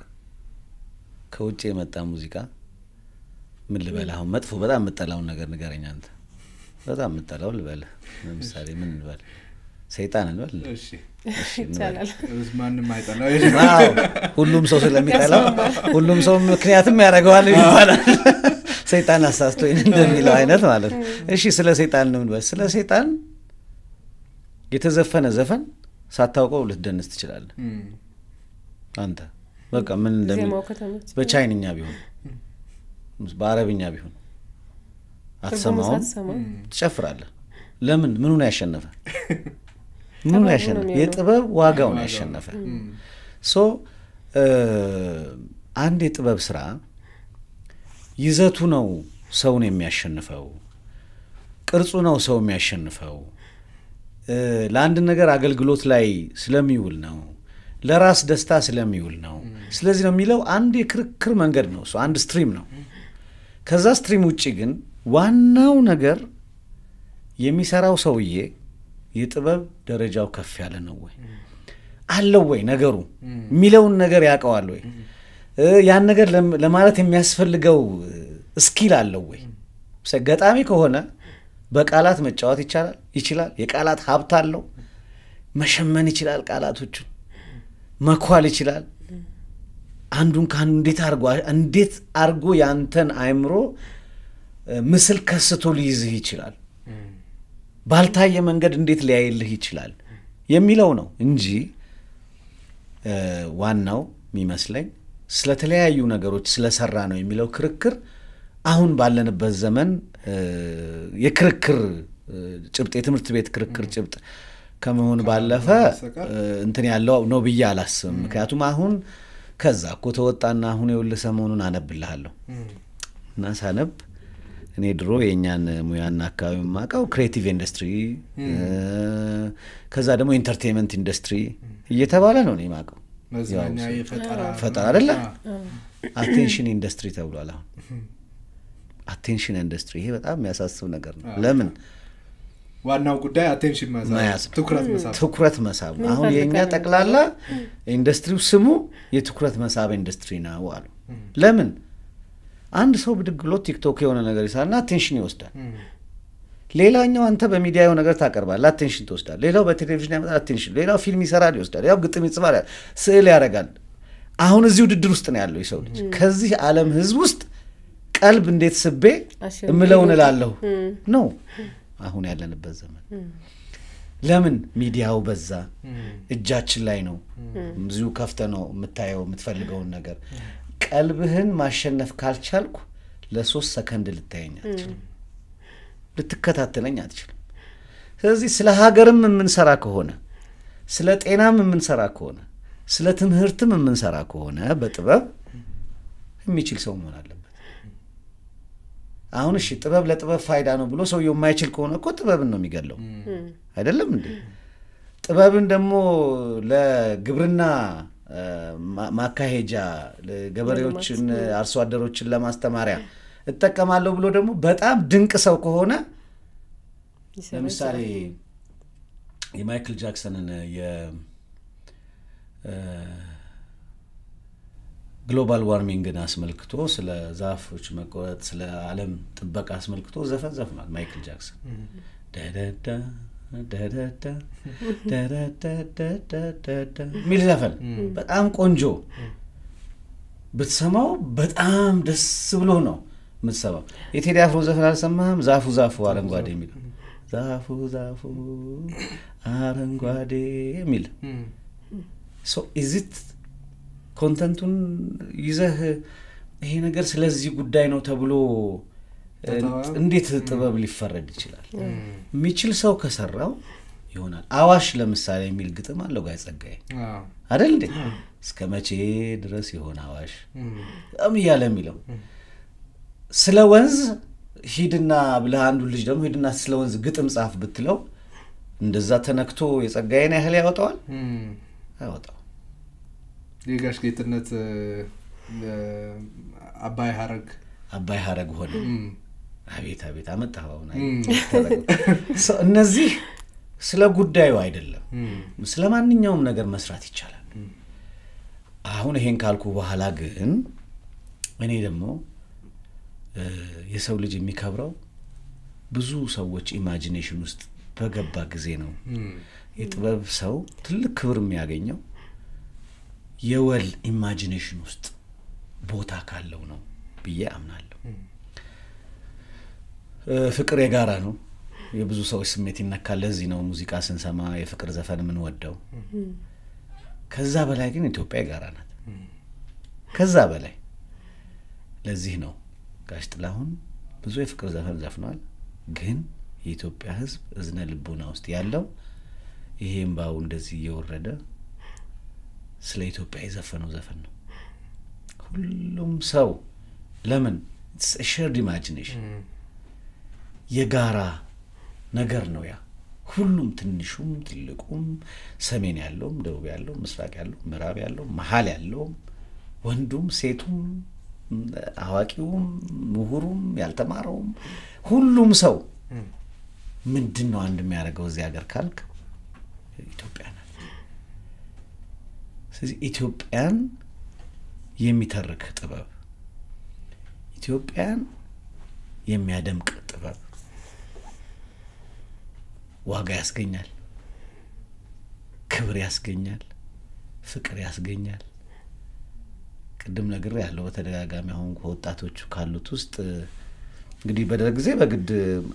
S3: ከውጭ የመጣ ሙዚቃ ምን ልበል አሁን መጥፎ በጣም መጣላው ነገር ንገረኛ አንተ በጣም መጣላው ልበል ለምሳሌ ምን ልበል ሰይጣን ልበል
S1: እሺ
S2: ይቻላል
S1: ማንንም አይጣላው
S3: ሁሉም ሰው ስለሚጣላው ሁሉም ሰው ምክንያቱም ያደርገዋል ይባላል ሰይጣን አሳስቶኝ እንደሚለው አይነት ማለት እሺ ስለ ሰይጣን ነው እንበል ስለ ሰይጣን የተዘፈነ ዘፈን ሳታውቀው ልትደንስ ትችላለህ አንተ በቃ ምን እንደምን በቻይንኛ ቢሆን በአረብኛ ቢሆን አትሰማው ትጨፍራለህ ለምን ምኑን ያሸነፈ ምኑን ያሸነፈ የጥበብ ዋጋውን ያሸነፈ ሶ አንድ የጥበብ ስራ ይዘቱ ነው ሰውን የሚያሸንፈው ቅርጹ ነው ሰው የሚያሸንፈው ለአንድ ነገር አገልግሎት ላይ ስለሚውል ነው ለራስ ደስታ ስለሚውል ነው ስለዚህ ነው የሚለው አንድ የክርክር መንገድ ነው እሱ አንድ ስትሪም ነው ከዛ ስትሪም ውጪ ግን ዋናው ነገር የሚሰራው ሰውዬ የጥበብ ደረጃው ከፍ ያለ ነው ወይ አለው ወይ ነገሩ የሚለውን ነገር ያውቀዋል ወይ ያን ነገር ለማለት የሚያስፈልገው ስኪል አለው ወይ ገጣሚ ከሆነ በቃላት መጫወት ይችላል የቃላት ሀብት አለው መሸመን ይችላል ቃላቶቹ መኳል ይችላል አንዱን ካን እንዴት አርጎ ያንተን አይምሮ ምስል ከስቶ ሊይዝህ ይችላል ባልታየ መንገድ እንዴት ሊያይልህ ይችላል የሚለው ነው እንጂ ዋናው የሚመስለኝ ስለተለያዩ ነገሮች ስለሰራ ነው የሚለው ክርክር አሁን ባለንበት ዘመን የክርክር ጭብጥ የትምህርት ቤት ክርክር ጭብጥ ከመሆን ባለፈ እንትን ያለው ነው ብዬ አላስብም ምክንያቱም አሁን ከዛ እኮ ተወጣና አሁን የውልህ ሰሞኑን አነብልሃለሁ እና ሳነብ እኔ ድሮ የኛን ሙያና አካባቢ ማቀው ክሬቲቭ ኢንደስትሪ ከዛ ደግሞ ኢንተርቴይንመንት ኢንደስትሪ እየተባለ ነው እኔ ማቀው
S1: መዝናኛ
S3: ፈጠራ አይደለ አቴንሽን ኢንደስትሪ ተብሏል አሁን አቴንሽን ኢንደስትሪ ይሄ በጣም የሚያሳስብ ነገር ነው ለምን
S1: ዋናው ጉዳይ አቴንሽን መሳብ ትኩረት መሳብ አሁን የኛ ጠቅላላ ኢንደስትሪው ስሙ የትኩረት መሳብ ኢንደስትሪ ነው አሉ ለምን አንድ ሰው ብድግሎ ቲክቶክ የሆነ ነገር ይሳልና አቴንሽን ይወስዳል ሌላኛው አንተ በሚዲያው ነገር ታቀርባለህ አቴንሽን ትወስዳለህ ሌላው በቴሌቪዥን ያመጣ አቴንሽን ሌላው ፊልም ይሰራል ይወስዳል ያው ግጥም ይጽፋል ስዕል ያደርጋል አሁን እዚሁ ድድር ውስጥ ነው ያለው ይሰው ልጅ ከዚህ ዓለም ህዝብ ውስጥ ቀልብ እንዴት ስቤ እምለውን እላለሁ ነው አሁን ያለንበት ዘመን ለምን ሚዲያው በዛ እጃችን ላይ ነው ብዙ ከፍተ ነው የምታየው የምትፈልገውን ነገር ቀልብህን ማሸነፍ ካልቻልኩ ለ3 ሰከንድ ልታየኝ አትችልም ልትከታተለኝ አትችልም ስለዚህ ስለ ሀገርም የምንሰራ ከሆነ ስለ ጤናም የምንሰራ ከሆነ ስለ ትምህርትም የምንሰራ ከሆነ በጥበብ የሚችል ሰው መሆን አለበት አሁን እሺ ጥበብ ለጥበብ ፋይዳ ነው ብሎ ሰው የማይችል ከሆነ እኮ ጥበብን ነው የሚገለው አይደለም እንዴ ጥበብን ደግሞ ለግብርና ማካሄጃ ለገበሬዎችን አርሶ አደሮችን ለማስተማሪያ እጠቀማለሁ ብሎ ደግሞ በጣም ድንቅ ሰው ከሆነ ለምሳሌ የማይክል ጃክሰንን ግሎባል ዋርሚንግን አስመልክቶ ስለ ዛፎች መቆረጥ ስለ ዓለም ጥበቃ አስመልክቶ ዘፈን ማይክል ጃክሰን ዳዳዳ ዳዳዳ ዳዳዳ ሚል ዘፈን በጣም ቆንጆ ብትሰማው በጣም ደስ ብሎ ነው የምትሰማው የቴዲ አፍሮ ዘፈን አልሰማህም ዛፉ አረንጓዴ የሚል ዛፉ አረንጓዴ የሚል ሶ is it ኮንተንቱን ይዘህ ይሄ ነገር ስለዚህ ጉዳይ ነው ተብሎ እንዴት ጥበብ ሊፈረድ ይችላል የሚችል ሰው ከሰራው ይሆናል አዋሽ ለምሳሌ የሚል ግጥም አለው ጋር ጸጋዬ አይደል እንዴ እስከመቼ ድረስ ይሆን አዋሽ ያለ የሚለው ስለ ወንዝ ሂድና ብለህ አንዱ ልጅ ደግሞ ሂድና ስለ ወንዝ ግጥም ጻፍ ብትለው እንደዛ ተነክቶ የጸጋዬን ያህል ያወጣዋል አይወጣው የጋሽ ጌትነት አባይ ሀረግ
S3: ሆነ አቤት አመጣው ነው እነዚህ ስለ ጉዳዩ አይደለም ስለማንኛውም ነገር መስራት ይቻላል አሁን ይሄን ካልኩ በኋላ ግን እኔ ደግሞ የሰው ልጅ የሚከብረው ብዙ ሰዎች ኢማጂኔሽን ውስጥ በገባ ጊዜ ነው የጥበብ ሰው ትልቅ ክብር የሚያገኘው የወል ኢማጂኔሽን ውስጥ ቦታ ካለው ነው ብዬ አምናለሁ ፍቅር የጋራ ነው የብዙ ሰዎች ስሜት ይነካል ለዚህ ነው ሙዚቃ ስንሰማ የፍቅር ዘፈን ምን ወደው ከዛ በላይ ግን ኢትዮጵያ የጋራ ናት ከዛ በላይ ለዚህ ነው ጋሽ ጥላሁን ብዙ የፍቅር ዘፈን ዘፍኗል ግን የኢትዮጵያ ሕዝብ እዝነ ልቦና ውስጥ ያለው ይሄን ባው እንደዚህ እየወረደ ስለ ኢትዮጵያ የዘፈነው ዘፈን ነው ሁሉም ሰው ለምን shared imagination የጋራ ነገር ነው ያ ሁሉም ትንሹም ትልቁም ሰሜን ያለው ደቡብ ያለው ምስራቅ ያለው ምዕራብ ያለው መሃል ያለው ወንዱም ሴቱም አዋቂውም ምሁሩም ያልተማረውም ሁሉም ሰው ምንድነው አንድ የሚያደርገው እዚህ ሀገር ካልክ ኢትዮጵያ ናት ስለዚህ ኢትዮጵያን የሚተርክ ጥበብ ኢትዮጵያን የሚያደምቅ ጥበብ ዋጋ ያስገኛል ክብር ያስገኛል ፍቅር ያስገኛል ቅድም ነገር ያለው በተደጋጋሚ አሁን ወጣቶቹ ካሉት ውስጥ እንግዲህ በደረግ ጊዜ በግድ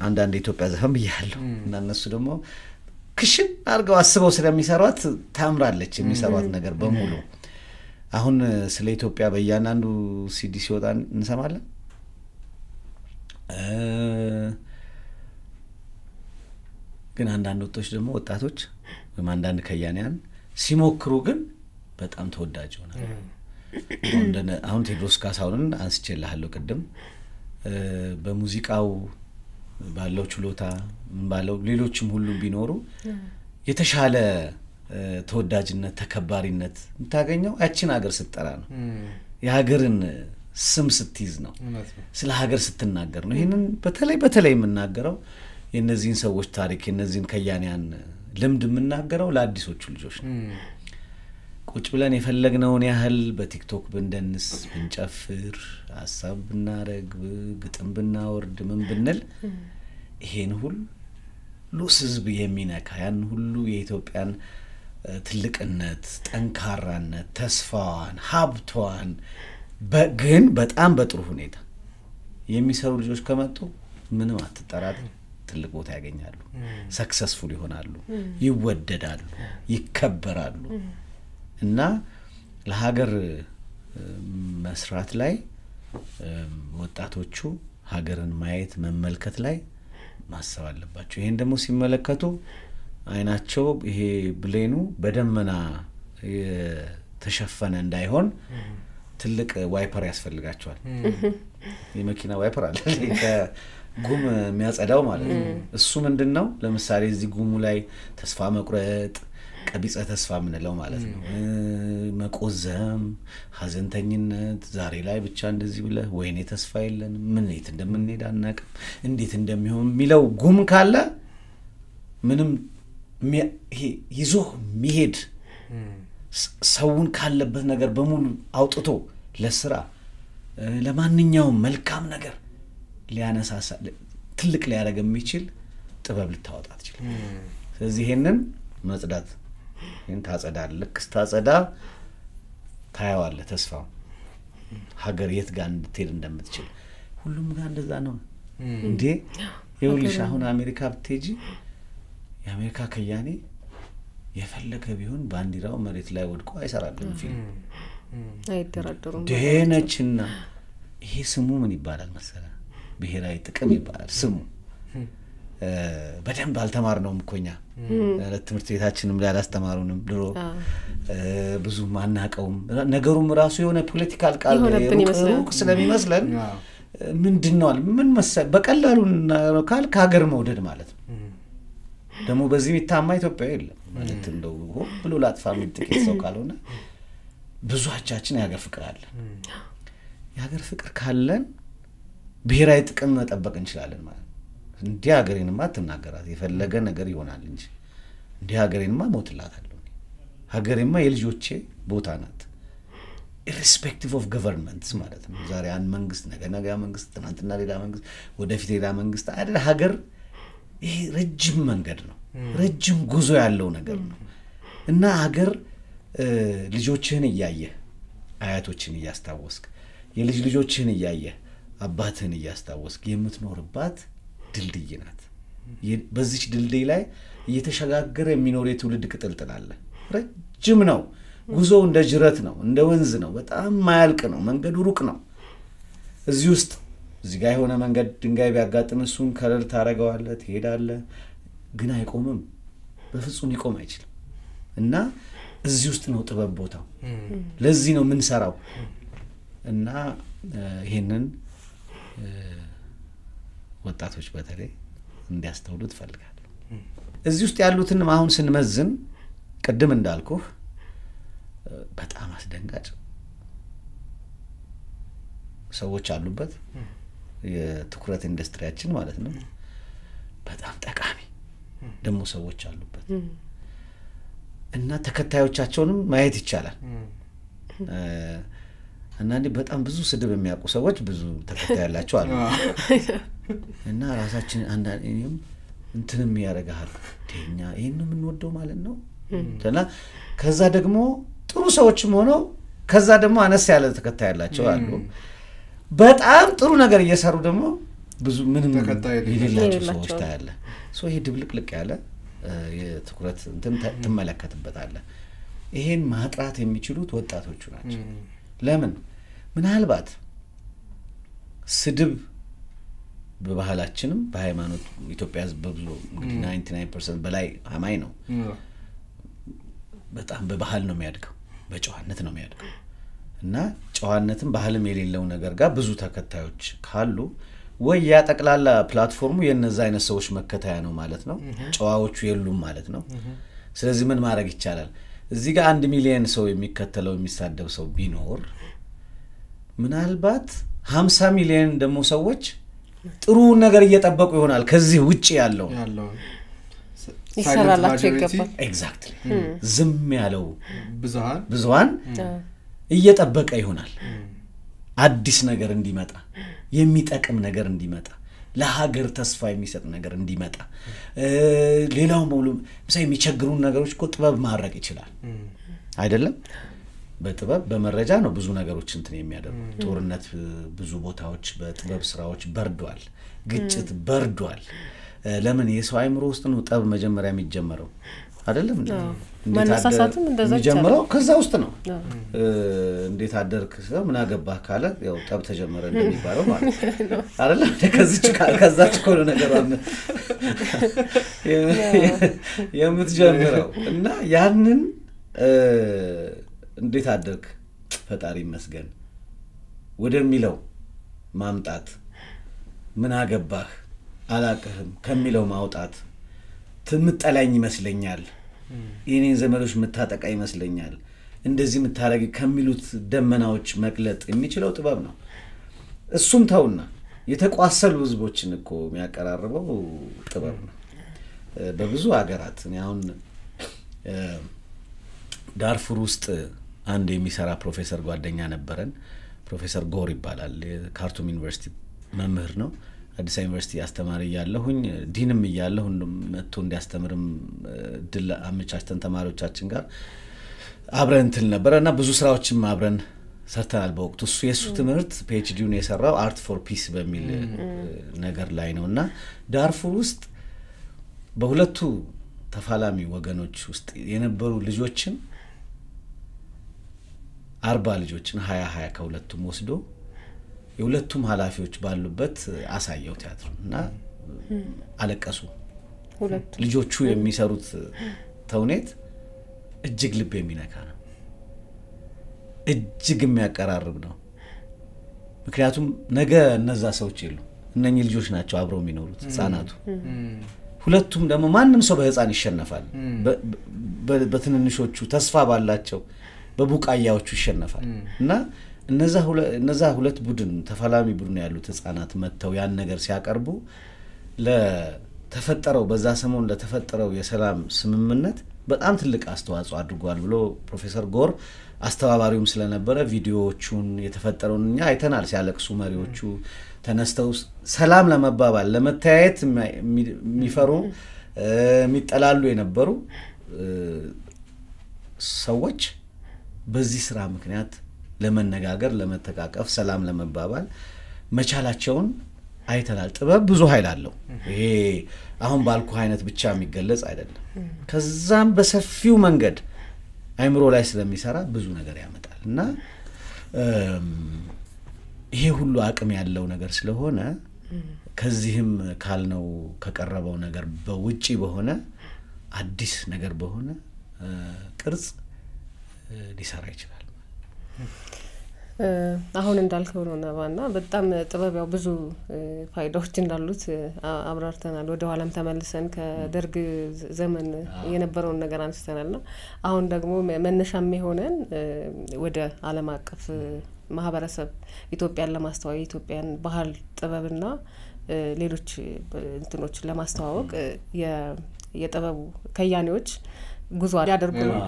S3: አንድ ኢትዮጵያ ዘፈን ይያለው እና እነሱ ደግሞ ክሽን አርገው አስበው ስለሚሰሯት ታምራለች የሚሰሯት ነገር በሙሉ አሁን ስለ ኢትዮጵያ በእያንዳንዱ ሲዲ ሲወጣ እንሰማለን ግን አንዳንድ ወጣቶች አንዳንድ ከያኔያን ሲሞክሩ ግን በጣም ተወዳጅ ሆናል አሁን ቴዎድሮስ ካሳሁንን አንስቼልሃለሁ ቅድም በሙዚቃው ባለው ችሎታ ባለው ሌሎችም ሁሉ ቢኖሩ የተሻለ ተወዳጅነት ተከባሪነት እንታገኘው ያቺን ሀገር ስትጠራ ነው የሀገርን ስም ስትይዝ ነው ስለ ሀገር ስትናገር ነው ይሄንን በተለይ የምናገረው የነዚህን ሰዎች ታሪክ የነዚህን ከያኔያን ልምድ የምናገረው ለአዲሶቹ ልጆች ነው ቁጭ ብለን የፈለግነውን ያህል በቲክቶክ ብንደንስ ብንጨፍር ሐሳብ ብናረግ ግጥም ብናወርድ ምን ብንል ይሄን ሁሉ ህዝብ የሚነካ ያን ሁሉ የኢትዮጵያን ትልቅነት ጠንካራነት ተስፋዋን ሀብቷን ግን በጣም በጥሩ ሁኔታ የሚሰሩ ልጆች ከመጡ ምንም አትጠራጠር ትልቅ ቦታ ያገኛሉ ሰክሰስፉል ይሆናሉ ይወደዳሉ ይከበራሉ እና ለሀገር መስራት ላይ ወጣቶቹ ሀገርን ማየት መመልከት ላይ ማሰብ አለባቸው ይሄን ደግሞ ሲመለከቱ አይናቸው ይሄ ብሌኑ በደመና የተሸፈነ እንዳይሆን ትልቅ ዋይፐር ያስፈልጋቸዋል የመኪና ዋይፐር አለ ጉም የሚያጸዳው ማለት ነው እሱ ምንድነው ለምሳሌ እዚህ ጉሙ ላይ ተስፋ መቁረጥ ቀቢጸ ተስፋ ምንለው ማለት ነው መቆዘም ሐዘንተኝነት ዛሬ ላይ ብቻ እንደዚህ ብለ ወይኔ ተስፋ የለን ምን የት እንደምንሄድ አናውቅም እንዴት እንደሚሆን ሚለው ጉም ካለ ምንም ይዞ ሚሄድ ሰውን ካለበት ነገር በሙሉ አውጥቶ ለስራ ለማንኛውም መልካም ነገር ሊያነሳሳ ትልቅ ሊያረግ የሚችል ጥበብ ልታወጣ ትችላል ስለዚህ ይሄንን መጽዳት ይሄን ታጸዳለክ ስታጸዳ ታያዋለ ተስፋው ሀገር የት ጋር እንድትሄድ እንደምትችል ሁሉም ጋር እንደዛ ነው እንዴ ይኸውልሽ አሁን አሜሪካ ብትሄጂ የአሜሪካ ከያኔ የፈለገ ቢሆን ባንዲራው መሬት ላይ ወድቆ አይሰራልም ፊልም
S2: አይደራደሩም
S3: ደነችና ይሄ ስሙ ምን ይባላል መሰለ ብሔራዊ ጥቅም ይባላል ስሙ በደንብ አልተማርነውም እኮኛ ለትምህርት ቤታችንም ላይ አላስተማሩንም ድሮ ብዙ ማናቀውም ነገሩም ራሱ የሆነ ፖለቲካል ቃል ነው ስለሚመስለን ምንድነው ምን መሰለ በቀላሉ ካል ከሀገር መውደድ ማለት ነው ደግሞ በዚህ የሚታማ ኢትዮጵያ የለም ማለት እንደው ብሎ ላጥፋ ምጥቂት ሰው ካልሆነ ብዙዎቻችን የሀገር ፍቅር አለ የሀገር ፍቅር ካለን ብሔራዊ ጥቅም መጠበቅ እንችላለን ማለት እንዲህ ሀገሬንማ አትናገራት የፈለገ ነገር ይሆናል እንጂ እንዲህ ሀገሬንማ ሞትላታለሁ ሀገሬማ የልጆቼ ቦታ ናት irrespective of governments ማለት ነው ዛሬ አንድ መንግስት ነገ መንግስት ትናንትና ሌላ መንግስት ወደፊት ሌላ መንግስት አይደል ሀገር ይሄ ረጅም መንገድ ነው ረጅም ጉዞ ያለው ነገር ነው እና ሀገር ልጆችህን እያየህ አያቶችን እያስታወስክ የልጅ ልጆችህን እያየህ አባትህን እያስታወስክ የምትኖርባት ድልድይ ናት በዚች ድልድይ ላይ እየተሸጋገረ የሚኖር የትውልድ ቅጥልጥል አለ ረጅም ነው ጉዞ እንደ ጅረት ነው እንደ ወንዝ ነው በጣም ማያልቅ ነው መንገዱ ሩቅ ነው እዚህ ውስጥ እዚህ ጋር የሆነ መንገድ ድንጋይ ቢያጋጥም እሱን ከለል ታረጋዋለህ ትሄዳለህ ግን አይቆምም በፍጹም ሊቆም አይችልም እና እዚህ ውስጥ ነው ጥበብ ቦታው ለዚህ ነው ምን ሰራው እና ይሄንን ወጣቶች በተለይ እንዲያስተውሉ ትፈልጋለሁ እዚህ ውስጥ ያሉትን አሁን ስንመዝን ቀደም እንዳልኩህ በጣም አስደንጋጭ ሰዎች አሉበት የትኩረት ኢንዱስትሪያችን ማለት ነው በጣም ጠቃሚ ደሞ ሰዎች አሉበት እና ተከታዮቻቸውንም ማየት ይቻላል አንዳንዴ በጣም ብዙ ስድብ የሚያውቁ ሰዎች ብዙ ተከታይ ያላቸው አሉ እና ራሳችን አንዳንዴም እንትንም ያረጋሃል ደኛ ይሄን ነው የምንወደው ማለት ነው እና ከዛ ደግሞ ጥሩ ሰዎችም ሆነው ከዛ ደግሞ አነስ ያለ ተከታይ ያላቸው አሉ በጣም ጥሩ ነገር እየሰሩ ደግሞ ብዙ ምንም ተከታይ የሌላቸው ሰዎች ታያለ ሶ ይሄ ድብልቅልቅ ያለ የትኩረት እንትን ተመለከተበታለህ ይሄን ማጥራት የሚችሉት ወጣቶቹ ናቸው ለምን ምናልባት ስድብ በባህላችንም በሃይማኖት ኢትዮጵያ በብዙ እንግዲህ 99% በላይ አማይ ነው በጣም በባህል ነው የሚያድገው በጨዋነት ነው የሚያድገው እና ጨዋነትም ባህልም የሌለው ነገር ጋር ብዙ ተከታዮች ካሉ ወይ ያ ጠቅላላ ፕላትፎርሙ የነዛ አይነት ሰዎች መከታያ ነው ማለት ነው ጨዋዎቹ የሉም ማለት ነው ስለዚህ ምን ማድረግ ይቻላል እዚህ ጋር 1 ሚሊዮን ሰው የሚከተለው የሚሳደብ ሰው ቢኖር ምናልባት 50 ሚሊዮን ደሞ ሰዎች ጥሩ ነገር እየተጠበቁ ይሆናል ከዚህ ውጪ ያለው
S2: ይሰራላችሁ ይገባል
S3: ኤግዛክትሊ ዝም ያለው ብዙሃን እየተጠበቀ ይሆናል አዲስ ነገር እንዲመጣ የሚጠቅም ነገር እንዲመጣ ለሀገር ተስፋ የሚሰጥ ነገር እንዲመጣ ሌላው ሙሉ ምሳሌ የሚቸግሩን ነገሮች እኮ ጥበብ ማድረግ ይችላል አይደለም በጥበብ በመረጃ ነው ብዙ ነገሮች እንትን የሚያደርጉ ጦርነት ብዙ ቦታዎች በጥበብ ስራዎች በርዷል ግጭት በርዷል ለምን የሰው አይምሮ ውስጥ ነው ጠብ መጀመሪያ የሚጀመረው አይደለም
S2: ማነሳሳቱም እንደዛ
S3: የሚጀምረው ከዛ ውስጥ ነው እንዴት አደርክ ሰው ምን አገባህ ካለ ያው ጠብ ተጀመረ እንደሚባለው ማለት አይደለም ከዛች ኮሎ ነገር አለ የምትጀምረው እና ያንን እንዴት አደርክ ፈጣሪ ይመስገን ወደሚለው ማምጣት ምን አገባህ አላቀህም ከሚለው ማውጣት ትምጠላኝ ይመስለኛል የኔን ዘመዶች መታጠቃ ይመስለኛል እንደዚህ ምታረጊ ከሚሉት ደመናዎች መቅለጥ የሚችለው ጥበብ ነው እሱም ተውና የተቋሰሉ ህዝቦችን እኮ የሚያቀራርበው ጥበብ ነው በብዙ ሀገራት አሁን ዳርፉር ውስጥ አንድ የሚሰራ ፕሮፌሰር ጓደኛ ነበረን ፕሮፌሰር ጎር ይባላል ካርቱም ዩኒቨርሲቲ መምህር ነው አዲስ ዩኒቨርሲቲ አስተማሪ ያለሁኝ ዲንም ያለሁ መጥቶ እንዲያስተምርም ድል አመቻችተን ተማሪዎቻችን ጋር አብረን እንትን ነበርና ብዙ ስራዎችን አብረን ሰርተናል በወቅቱ እሱ የሱ ትምህርት PhDውን የሰራው አርት ፎር ፒስ በሚል ነገር ላይ ነውና ዳርፉር ውስጥ በሁለቱ ተፋላሚ ወገኖች ውስጥ የነበሩ ልጆችን 40 ልጆችን 20 ከሁለቱም ወስዶ የሁለቱም ኃላፊዎች ባሉበት አሳየው ቲያትሩና አለቀሱ ሁለቱ ልጆቹ የሚሰሩት ተውኔት እጅግ ልብ የሚነካ ነው እጅግ የሚያቀራርብ ነው ምክንያቱም ነገ እነዛ ሰዎች ይሉ እነኚህ ልጆች ናቸው አብረው የሚኖሩት ህፃናቱ ሁለቱም ደግሞ ማንንም ሰው በህፃን ይሸነፋል በትንንሾቹ ተስፋ ባላቸው በቡቃያዎቹ ይሸነፋል እና እነዛ ሁለት ቡድን ተፋላሚ ቡድን ያሉት ህፃናት መተው ያን ነገር ሲያቀርቡ ለተፈጠረው በዛ ሰሞን ለተፈጠረው የሰላም ስምምነት በጣም ትልቅ አስተዋጽኦ አድርጓል ብሎ ፕሮፌሰር ጎር አስተባባሪውም ስለነበረ ቪዲዮዎቹን የተፈጠረውን እኛ አይተናል ሲያለቅሱ መሪዎቹ ተነስተው ሰላም ለመባባል ለመተያየት የሚፈሩ የሚጠላሉ የነበሩ ሰዎች በዚህ ስራ ምክንያት ለመነጋገር ለመተቃቀፍ ሰላም ለመባባል መቻላቸውን አይተናል ጥበብ ብዙ ኃይል አለው ይሄ አሁን ባልኩ አይነት ብቻ የሚገለጽ አይደለም ከዛም በሰፊው መንገድ አይምሮ ላይ ስለሚሰራ ብዙ ነገር ያመጣልና ይሄ ሁሉ አቅም ያለው ነገር ስለሆነ ከዚህም ካልነው ከቀረበው ነገር በውጪ በሆነ አዲስ ነገር በሆነ ቅርጽ ሊሰራ ይችላል
S2: አሁን እንዳልከው ነው ነባና በጣም ጥበብ ያው ብዙ ፋይዳዎች እንዳሉት አብራርተናል ወደ ኋላም ተመልሰን ከደርግ ዘመን የነበረውን ነገር አንስተናልና አሁን ደግሞ መነሻም የሆነን ወደ ዓለም አቀፍ ማህበረሰብ ኢትዮጵያን ለማስተዋወቅ ኢትዮጵያን ባህል ጥበብና ሌሎች እንትኖች ለማስተዋወቅ የጥበቡ ከያኔዎች ጉዞ ያደርጉ ነው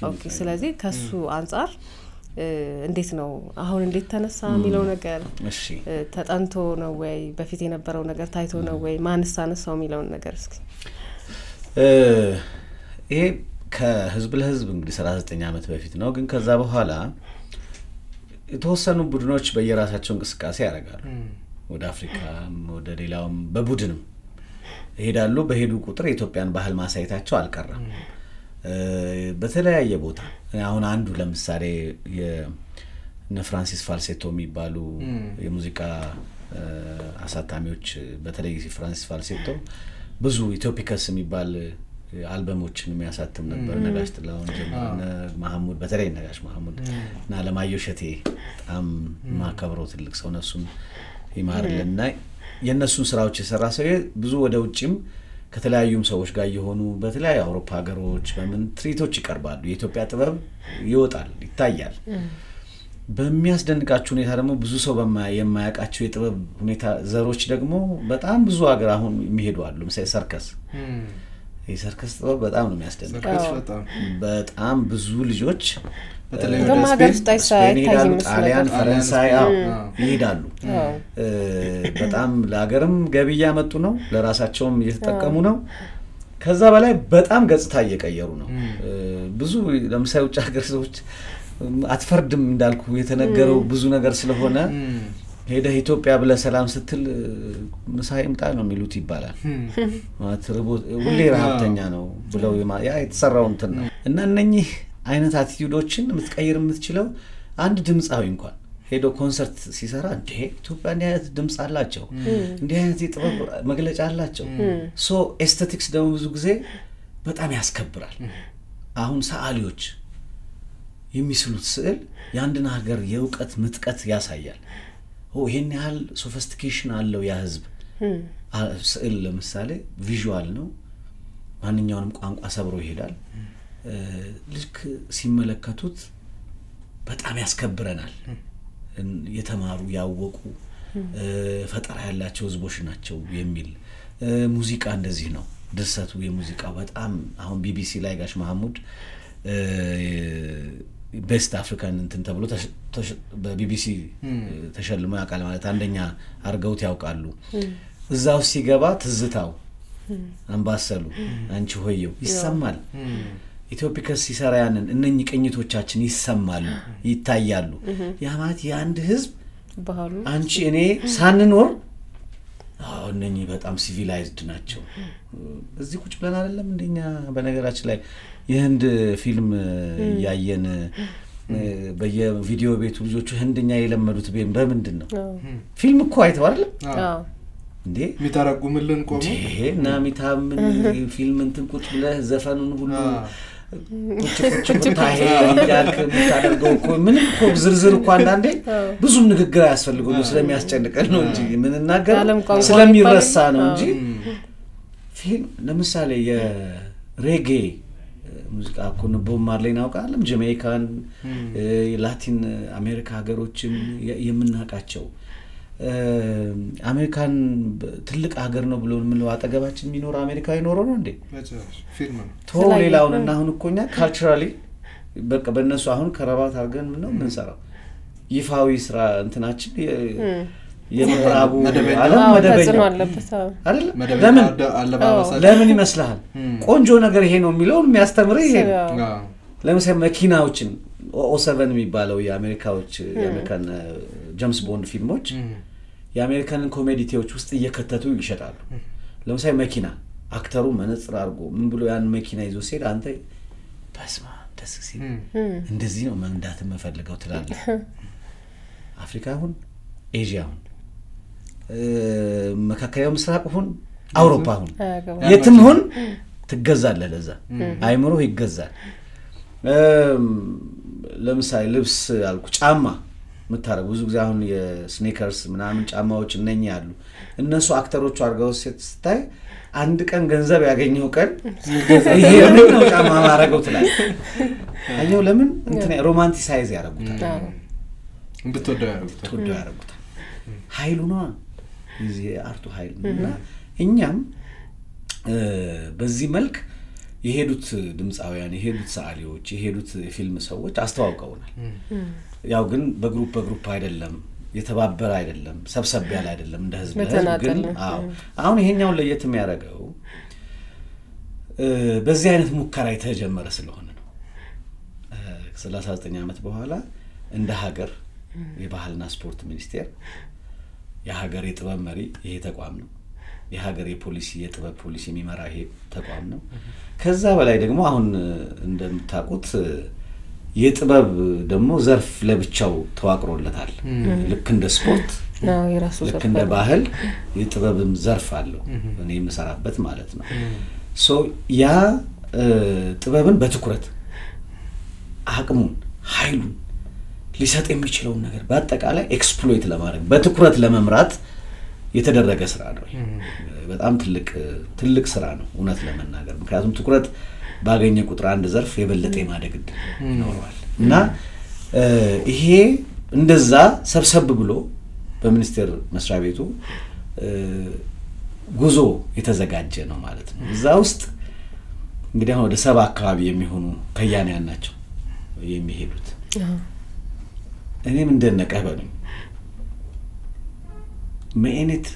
S2: ኦኬ ስለዚህ ከሱ አንፃር እንዴት ነው አሁን እንዴት ተነሳ የሚለው ነገር
S3: እሺ
S2: ተጠንቶ ነው ወይ በፊት የነበረው ነገር ታይቶ ነው ወይ ማንስ አነሳው የሚለው ነገር እስኪ
S3: ይሄ ከህዝብ ለህዝብ እንግዲህ 39 አመት በፊት ነው ግን ከዛ በኋላ የተወሰኑ ቡድኖች በየራሳቸው እንቅስቃሴ ያደርጋሉ ወደ አፍሪካ ወደ ሌላውም በቡድንም ይሄዳሉ በሄዱ ቁጥር የኢትዮጵያን ባህል ማሳየታቸው አልቀረም በተለያየ ቦታ አሁን አንዱ ለምሳሌ የነ ፍራንሲስ ፋልሴቶ የሚባሉ የሙዚቃ አሳታሚዎች በተለይ ፍራንሲስ ፋልሴቶ ብዙ ኢትዮፒከስ የሚባል አልበሞችን የሚያሳትም ነበር ነጋሽ ጥላሁን ጀምረና መሐሙድ በተለይ ነጋሽ መሐሙድ እና ለማየሁ ሸቴ በጣም ማከብረው ትልቅ ሰው ነሱን ይማርልና የነሱን ስራዎች የሰራ ሰው ብዙ ወደ ውጪም ከተለያዩም ሰዎች ጋር የሆኑ በተለያዩ አውሮፓ ሀገሮች በምን ትሪቶች ይቀርባሉ የኢትዮጵያ ጥበብ ይወጣል ይታያል በሚያስደንቃቸው ሁኔታ ደግሞ ብዙ ሰው የማያውቃቸው የጥበብ ሁኔታ ዘሮች ደግሞ በጣም ብዙ ሀገር አሁን የሚሄዱ አሉ ለምሳሌ ሰርከስ የሰርከስ ጥበብ በጣም ነው የሚያስደንቀው በጣም ብዙ ልጆች
S2: በተለይ ወደ ስፔን
S3: ጣሊያን ፈረንሳይ ይሄዳሉ በጣም ለሀገርም ገቢ ያመጡ ነው ለራሳቸውም እየተጠቀሙ ነው ከዛ በላይ በጣም ገጽታ እየቀየሩ ነው ብዙ ለምሳሌ ውጭ ሀገር ሰዎች አትፈርድም እንዳልኩ የተነገረው ብዙ ነገር ስለሆነ ሄደ ኢትዮጵያ ብለ ሰላም ስትል ምሳይምጣ ነው የሚሉት ይባላል ማትርቦ ሁሌ ረሃብተኛ ነው ብለው ያ የተሰራው እንትን ነው እና እነኚህ አይነት አቲቲዩዶችን የምትቀይር የምትችለው አንድ ድምጻዊ እንኳን ሄዶ ኮንሰርት ሲሰራ እንዴ ኢትዮጵያ እንዲህ አይነት ድምጽ አላቸው እንዲህ አይነት የጥበብ መግለጫ አላቸው ሶ ኤስቴቲክስ ደግሞ ብዙ ጊዜ በጣም ያስከብራል አሁን ሰዓሊዎች የሚስሉት ስዕል ያንድን ሀገር የውቀት ምጥቀት ያሳያል ይሄን ያህል ሶፊስቲኬሽን አለው ያ ህዝብ ስዕል ለምሳሌ ቪዥዋል ነው ማንኛውንም ቋንቋ ሰብሮ ይሄዳል ልክ ሲመለከቱት በጣም ያስከብረናል የተማሩ ያወቁ ፈጠራ ያላቸው ህዝቦች ናቸው የሚል ሙዚቃ እንደዚህ ነው ድርሰቱ የሙዚቃው በጣም አሁን ቢቢሲ ላይ ጋሽ መሐሙድ ቤስት አፍሪካን እንትን ተብሎ በቢቢሲ ተሸልሞ ያውቃል ማለት አንደኛ አርገውት ያውቃሉ እዛው ሲገባ ትዝታው አምባሰሉ አንቺ ሆየው ይሰማል ኢትዮፒከስ ሲሰራያንን እነኚህ ቅኝቶቻችን ይሰማሉ ይታያሉ ያማት ያንድ ህዝብ
S2: ባህሉ
S3: አንቺ እኔ ሳንኖር እነኚህ በጣም ሲቪላይዝድ ናቸው እዚህ ቁጭ ብለን አይደለም እንደኛ በነገራችን ላይ የህንድ ፊልም ያየን በየቪዲዮ ቤቱ ልጆቹ ህንድኛ የለመዱት በምንድነው ፊልም እኮ አይተው አይደል እንዴ
S1: ሚታረጉምልን ቆሞ
S3: እና ሚታምን ፊልም እንትን ቁጭ ብለህ ዘፈኑን ሁሉ ቁጭ ታሄ ያልክ ምታደርገው እኮ ምን እኮ ዝርዝር እኮ አንዳንዴ ብዙም ንግግር ያስፈልገው ስለሚያስጨንቀን ነው እንጂ ምንናገር ስለሚረሳ ነው እንጂ ፊልም ለምሳሌ የሬጌ ሙዚቃ እኮ ነው ቦብ ማርሌን አውቃለሁ ጃሜይካን ላቲን አሜሪካ ሀገሮችን የምናቃቸው አሜሪካን ትልቅ ሀገር ነው ብሎ ምን አጠገባችን የሚኖር አሜሪካዊ ኖሮ ነው እንዴ
S1: ፊልም ነው
S3: ቶሌላውንና አሁን እኮኛ ካልቸራሊ በቃ በእነሱ አሁን ከረባት አርገን ምን ነው ምን ሰራው ይፋዊ ስራ እንትናችን የምዕራቡ ዓለም መደበኛ አይደለም ለምን ይመስላል ቆንጆ ነገር ይሄ ነው የሚለው የሚያስተምር ይሄ ለምሳሌ መኪናዎችን O7 የሚባለው የአሜሪካዎች የአሜሪካን ጄምስ ቦንድ ፊልሞች የአሜሪካንን ኮሜዲቲዎች ውስጥ እየከተቱ ይሸጣሉ ለምሳሌ መኪና አክተሩ መነጽር አርጎ ምን ብሎ ያን መኪና ይዞ ሲሄድ አንተ በስማ ደስ ሲል እንደዚህ ነው መንዳት መፈልገው ትላለህ አፍሪካ ሁን ኤዥያ ሁን መካከለኛው ምስራቅ ሁን አውሮፓ ሁን የትም ሁን ትገዛለህ ለዛ አይምሮ ይገዛል ለምሳሌ ልብስ አልኩ ጫማ መታረብ ብዙ ጊዜ አሁን የስኒከርስ ምናምን ጫማዎች እነኛ ያሉ እነሱ አክተሮቹ አርጋው ስታይ አንድ ቀን ገንዘብ ያገኘው ቀን ይሄ ነው ጫማ ማረጋው ትላለህ አየው ለምን እንትን ሮማንቲሳይዝ ያረጉታል
S1: እንድትወደው
S3: ያረጉታል ኃይሉ ነው እዚህ አርቱ ኃይል ነውና እኛም በዚህ መልክ የሄዱት ድምጻውያን የሄዱት ሰዓሊዎች የሄዱት ፊልም ሰዎች አስተዋውቀውናል ያው ግን በግሩፕ አይደለም የተባበረ አይደለም ሰብሰብ ያለ አይደለም እንደ ህዝብ ግን አሁን ይሄኛው ለየት የሚያረጋው በዚህ አይነት ሙከራ የተጀመረ ስለሆነ ነው 39 አመት በኋላ እንደ ሀገር የባህልና ስፖርት ሚኒስቴር የሀገር የጥበብ መሪ ይሄ ተቋም ነው የሀገር የፖሊሲ የጥበብ ፖሊሲ የሚመራ ይሄ ተቋም ነው ከዛ በላይ ደግሞ አሁን እንደምታውቁት የጥበብ ደግሞ ዘርፍ ለብቻው ተዋቅሮለታል ልክ እንደ ስፖርት ልክ እንደ ባህል የጥበብም ዘርፍ አለው እኔ የምሰራበት ማለት ነው ሶ ያ ጥበብን በትኩረት አቅሙን ኃይሉን ሊሰጥ የሚችለው ነገር በአጠቃላይ ኤክስፕሎይት ለማድረግ በትኩረት ለመምራት የተደረገ ስራ ነው በጣም ትልቅ ስራ ነው እውነት ለመናገር ምክንያቱም ትኩረት ባገኘ ቁጥር አንድ ዘርፍ የበለጠ ማደግ ይኖራል እና ይሄ እንደዛ ሰብሰብ ብሎ በሚኒስቴር መስሪያ ቤቱ ጉዞ የተዘጋጀ ነው ማለት ነው እዛ ውስጥ እንግዲህ አሁን ወደ 7 አካባቢ የሚሆኑ ከያንያን ናቸው የሚሄዱት እኔም እንደነቀበሉኝ መኤነት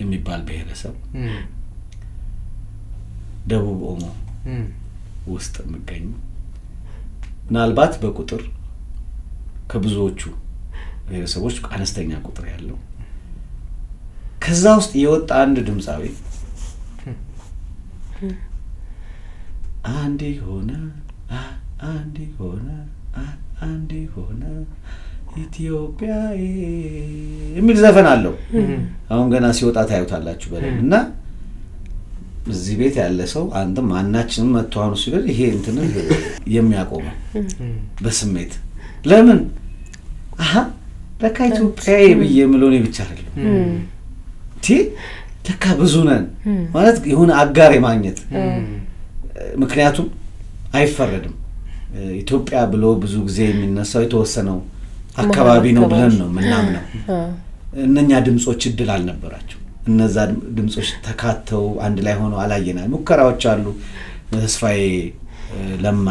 S3: የሚባል ብሔረሰብ ደቡብ ኦሞ ውስጥ የሚገኝ ምናልባት በቁጥር ከብዙዎቹ ብሔረሰቦች አነስተኛ ቁጥር ያለው ከዛ ውስጥ የወጣ አንድ ድምጻዊ አንዴ ሆነ ኢትዮጵያ የሚል ዘፈን አለው አሁን ገና ሲወጣ ታዩታላችሁ በደንብ እና እዚህ ቤት ያለ ሰው አንተ ማናችንም መጥቷኑ ሲል ይሄ እንትን የሚያቆመው በስሜት ለምን ለካ ኢትዮጵያ በየምሎኔ ብቻ አይደለም ለካ ብዙ ነን ማለት የሆነ አጋር የማግኘት ምክንያቱም አይፈረድም ኢትዮጵያ ብሎ ብዙ ጊዜ የሚነሳው የተወሰነው አካባቢ ነው ብለን ነው ምናምነው እነኛ ድምጾች እድል አልነበራቸው እነዛ ድምጾች ተካተው አንድ ላይ ሆነው አላየናል ሙከራዎች አሉ ተስፋዬ ለማ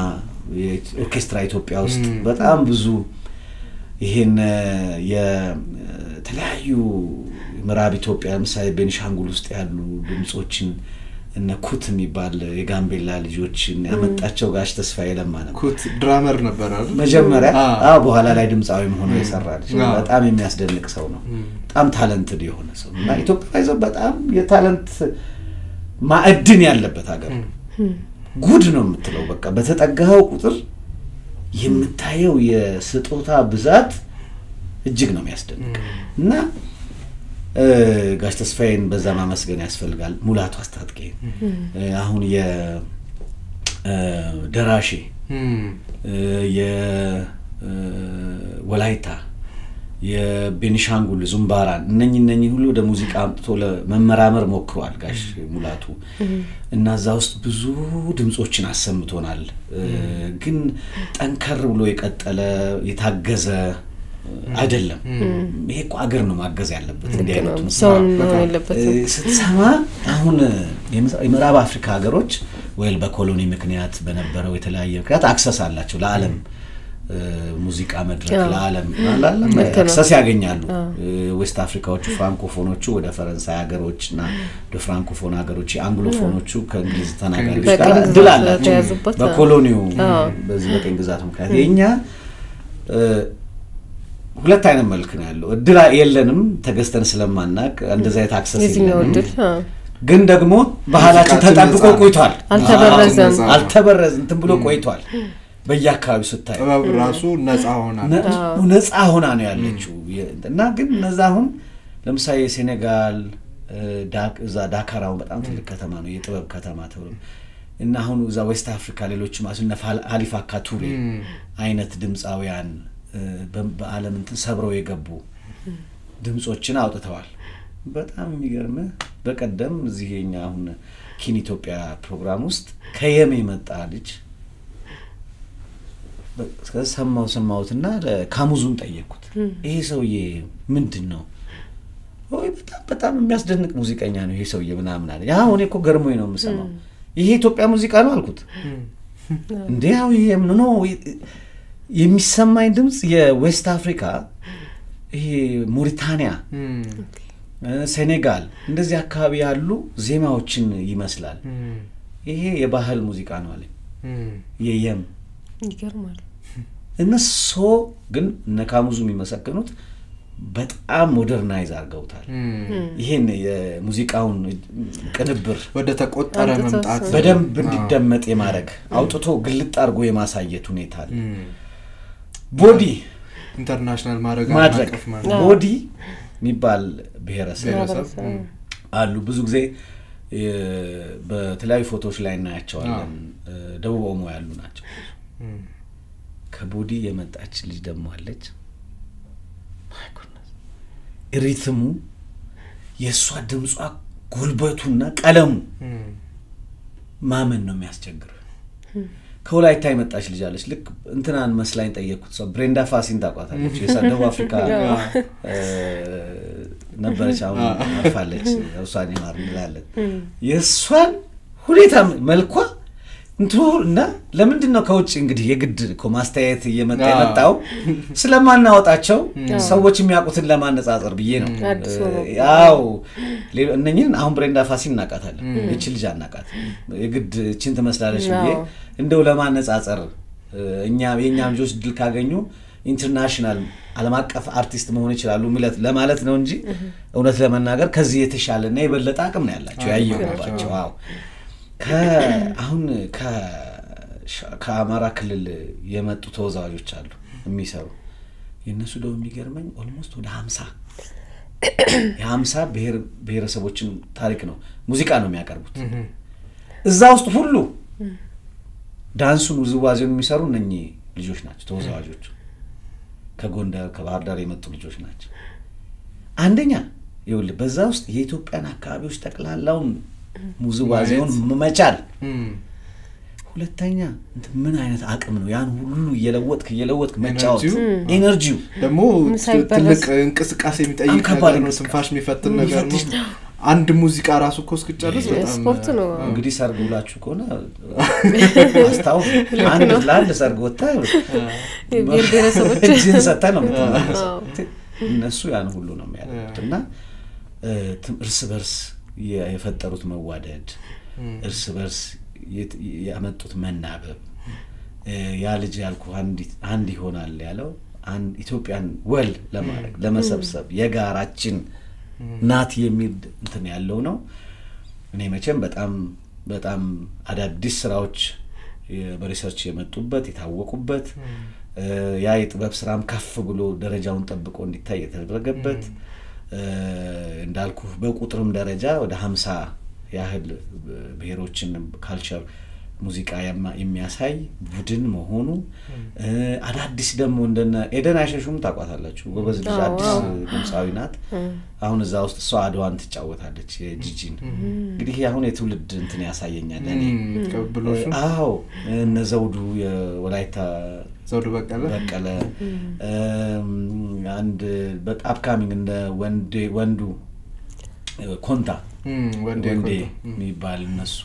S3: የኦርኬስትራ ኢትዮጵያ ውስጥ በጣም ብዙ ይሄን የተለያዩ ምዕራብ ኢትዮጵያ ለምሳሌ ቤንሻንጉል ውስጥ ያሉ ድምጾችን እና ኩት የሚባል የጋምቤላ ልጆችን ያመጣቸው ጋሽ ተስፋዬ ለማ ነው
S1: ኩት ድራመር ነበር አይደል
S3: መጀመሪያ በኋላ ላይ ድምጻዊ ሆኖ የሰራል በጣም የሚያስደንቅ ሰው ነው በጣም ታለንትድ የሆነ ሰው እና ኢትዮጵያ ይዘው በጣም የታለንት ማዕድን ያለበት ሀገር ጉድ ነው የምትለው በቃ በተጠጋው ቁጥር የምታየው የስጦታ ብዛት እጅግ ነው የሚያስደንቅ እና ጋሽ ተስፋዬን በዛ ማመስገን ያስፈልጋል ሙላቱ አስታጥቄ አሁን የደራሼ የወላይታ የቤኒሻንጉል ዙምባራን እነኚህ ሁሉ ወደ ሙዚቃ አምጥቶ ለመመራመር ሞክሯል ጋሽ ሙላቱ እና እዛ ውስጥ ብዙ ድምጾችን አሰምቶናል ግን ጠንከር ብሎ የቀጠለ የታገዘ አይደለም ይሄ እኮ አገር ነው ማገዝ ያለበት እንዴ አይነቱ ስትሰማ አሁን የምዕራብ አፍሪካ ሀገሮች ወይል በኮሎኒ ምክንያት በነበረው የተለያየ ምክንያት አክሰስ አላቸው ለዓለም ሙዚቃ መድረክ ለዓለም አክሰስ ያገኛሉ ዌስት አፍሪካዎቹ ፍራንኮፎኖቹ ወደ ፈረንሳይ ሀገሮችና ወደ ፍራንኮፎን ሀገሮች አንግሎፎኖቹ ከእንግሊዝ ተናጋሪዎች ጋር ድላላቸው በኮሎኒው በዚህ በቀኝ ግዛት ምክንያት የኛ ሁለት አይነት መልክ ነው ያለው እድል የለንም ተገስተን ስለማናቅ እንደዛ የታክሰስ የለንም ግን ደግሞ ባህላችን ተጠብቆ ቆይቷል አልተበረዘም እንትን ብሎ ቆይቷል በየአካባቢው ስታይ
S1: ራሱ ነፃ ሆና ነው ያለችው እና ግን እነዛ አሁን ለምሳሌ ሴኔጋል ዳካራው በጣም ትልቅ ከተማ ነው የጥበብ ከተማ ተብሎ እና አሁን እዛ ዌስት አፍሪካ ሌሎች ማስነ ሀሊፋ ካቱሬ አይነት ድምጻውያን በዓለም እንትን ሰብረው የገቡ ድምጾችን አውጥተዋል በጣም የሚገርም በቀደም እዚህኛ አሁን ኪን ኢትዮጵያ ፕሮግራም ውስጥ ከየም የመጣ ልጅ ሰማውትና ለካሙዙን ጠየቁት ይሄ ሰውዬ ምንድነው ወይ በጣም የሚያስደንቅ ሙዚቀኛ ነው ይሄ ሰውዬ ምናምን አለ ያው እኔ እኮ ገርሞኝ ነው የምሰማው ይሄ ኢትዮጵያ ሙዚቃ ነው አልኩት እንዴ ያው ይሄ ምን ነው የሚሰማኝ ድምጽ የዌስት አፍሪካ ይሄ ሞሪታኒያ ሴኔጋል እንደዚህ አካባቢ ያሉ ዜማዎችን ይመስላል ይሄ የባህል ሙዚቃ ነው አለ የየም
S2: ይገርማል
S3: እነሱ ግን ነካሙዙ የሚመሰከኑት በጣም ሞደርናይዝ አድርገውታል ይሄን የሙዚቃውን ቅንብር
S1: ወደ ተቆጠረ መምጣት
S3: በደንብ እንዲደመጥ የማረግ አውጥቶ ግልጥ አድርጎ የማሳየት ሁኔታ አለ ቦዲ
S1: ኢንተርናሽናል ማድረግ
S3: ቦዲ የሚባል ብሔረሰብ አሉ ብዙ ጊዜ በተለያዩ ፎቶዎች ላይ እናያቸዋለን ደቡብ ኦሞ ያሉ ናቸው ከቦዲ የመጣች ልጅ ደግሞ አለች ሪትሙ የሷ ድምጿ ጉልበቱና ቀለሙ ማመን ነው የሚያስቸግር ከወላይታ የመጣች ልጅ አለች ልክ እንትናን መስላኝ ጠየቁት ሰው ብሬንዳ ፋሲን ታቋታለች የሳደው አፍሪካ ነበረች አሁን አርፋለች እሷን ይማር እንላለን የሷን ሁኔታ መልኳ እንቱና ለምንድነው ከውጭ እንግዲህ የግድ ኮማስተያየት እየመጣው ስለማናወጣቸው ሰዎች የሚያውቁትን ለማነጻጸር ብዬ ነው ያው እነኝን አሁን ብሬንዳ ፋሲን እናቃታለን እቺ ልጅ አናቃት የግድ እቺን ተመስላለች ብዬ እንደው ለማነጻጸር የኛ ልጆች ድል ካገኙ ኢንተርናሽናል ዓለም አቀፍ አርቲስት መሆን ይችላሉ ለማለት ነው እንጂ እውነት ለመናገር ከዚህ የተሻለና የበለጠ አቅም ነው ያላቸው ያየውባቸው አው አሁን ከአማራ ክልል የመጡ ተወዛዋዦች አሉ የሚሰሩ የነሱ ደው የሚገርመኝ ኦልሞስት ወደ 50 ብሔረሰቦችን ታሪክ ነው ሙዚቃ ነው የሚያቀርቡት እዛ ውስጥ ሁሉ ዳንሱን ውዝዋዜውን የሚሰሩ እነኚህ ልጆች ናቸው ተወዛዋዦች ከጎንደር ከባህር ዳር የመጡ ልጆች ናቸው አንደኛ ይውል በዛ ውስጥ የኢትዮጵያን አካባቢዎች ጠቅላላውን ሙዝዋዜውን መቻል ሁለተኛ ምን አይነት አቅም ነው ያን ሁሉ እየለወጥክ መጫወት ኤነርጂው
S1: ደግሞ ትልቅ እንቅስቃሴ የሚጠይቅ ነገር ነው ስንፋሽ የሚፈትን ነገር ነው አንድ ሙዚቃ ራሱ እኮ እስክጨርስ በጣም
S2: ስፖርት ነው
S3: እንግዲህ ሰርግ ብላችሁ ከሆነ አስታው አንድ ላል ሰርግ ወጣ
S2: ብሔረሰቦች
S3: ጂንሰታ ነው እነሱ ያን ሁሉ ነው የሚያደርጉትና እርስ በርስ የፈጠሩት መዋደድ እርስ በርስ ያመጡት መናበብ ያ ልጅ ያልኩ አንድ ይሆናል ያለው አንድ ኢትዮጵያን ወል ለማድረግ ለመሰብሰብ የጋራችን ናት የሚል እንትን ያለው ነው እኔ መቼም በጣም አዳዲስ ስራዎች በሪሰርች የመጡበት የታወቁበት ያ የጥበብ ስራም ከፍ ብሎ ደረጃውን ጠብቆ እንዲታይ የተደረገበት እንዳልኩ በቁጥርም ደረጃ ወደ 50 ያህል ብሔሮችን ካልቸር ሙዚቃ የሚያሳይ ቡድን መሆኑ አዳዲስ ደግሞ እንደነ ኤደን አይሸሹም ታቋታላችሁ ጎበዝ ልጅ አዲስ ድምጻዊ ናት አሁን እዛ ውስጥ እሷ አድዋን ትጫወታለች የጂጂን እንግዲህ አሁን የትውልድ እንትን ያሳየኛል እኔ
S1: ከብሎሽ
S3: አዎ እነ ዘውዱ የወላይታ
S1: ዘውዱ በቀለ
S3: አንድ በጣም ካሚንግ እንደ ወንዱ ኮንታ ወንዴ የሚባል እነሱ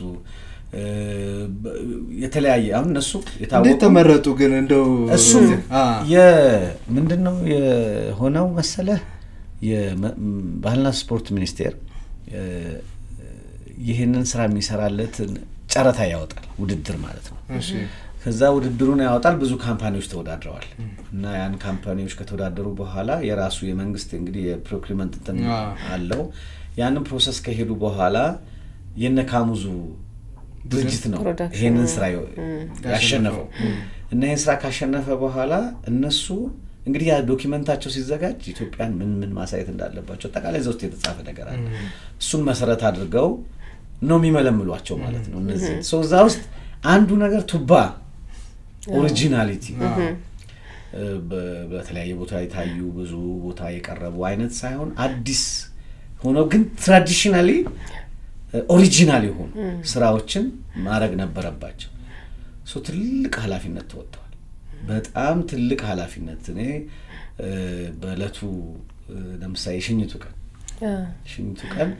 S3: የተለያየ አሁን እነሱ
S1: የታወቁ ተመረጡ ግን እንደው
S3: እሱ ምንድነው የሆነው መሰለህ የባህልና ስፖርት ሚኒስቴር ይሄንን ስራ የሚሰራለት ጨረታ ያወጣል ውድድር ማለት ነው እሺ ከዛ ውድድሩን ያወጣል ብዙ ካምፓኒዎች ተወዳድረዋል እና ያን ካምፓኒዎች ከተወዳደሩ በኋላ የራሱ የመንግስት እንግዲህ የፕሮክሪመንት እንትን አለው ያንን ፕሮሰስ ከሄዱ በኋላ የነካሙዙ ድርጅት ነው ይሄንን ስራ ያሸነፈው እና ይሄን ስራ ካሸነፈ በኋላ እነሱ እንግዲህ ያ ዶክመንታቸው ሲዘጋጅ ኢትዮጵያን ምን ማሳየት እንዳለባቸው ተቃላይ ዘውስት የተጻፈ ነገር አለ እሱን መሰረት አድርገው ነው የሚመለምሏቸው ማለት ነው እነዚህ ሶዛ ውስጥ አንዱ ነገር ቱባ ኦሪጂናሊቲ በተለያየ ቦታ የታዩ ብዙ ቦታ የቀረቡ አይነት ሳይሆን አዲስ ሆኖ ግን ትራዲሽናሊ ኦሪጂናል ይሆን ስራዎችን ማድረግ ነበረባቸው ሶ ትልቅ ኃላፊነት ተወጥተዋል በጣም ትልቅ ኃላፊነት እኔ በለቱ ለምሳሌ ሽኝቱ ቀን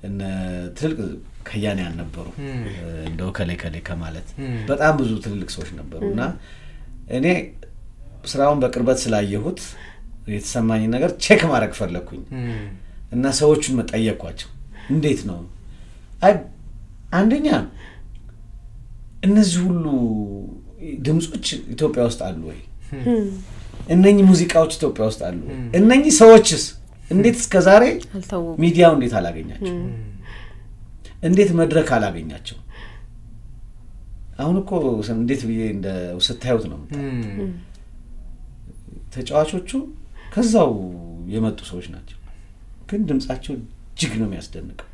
S3: እነ ትልቅ ከያኔያን ነበሩ እንደው ከሌ ከማለት በጣም ብዙ ትልቅ ሰዎች ነበሩና እኔ ስራውን በቅርበት ስላየሁት የተሰማኝ ነገር ቼክ ማድረግ ፈለኩኝ እና ሰዎችን መጠየቅኳቸው እንዴት ነው አንደኛ እነዚህ ሁሉ ድምጾች ኢትዮጵያ ውስጥ አሉ ወይ እነኚህ ሙዚቃዎች ኢትዮጵያ ውስጥ አሉ ወይ እነኚህ ሰዎችስ እንዴት እስከዛሬ ሚዲያው እንዴት አላገኛቸው እንዴት መድረክ አላገኛቸው አሁን እኮ እንዴት ብዬ እንደ ወስታዩት ነው ተጫዋቾቹ ከዛው የመጡ ሰዎች ናቸው ግን ድምጻቸው እጅግ ነው የሚያስደንቀው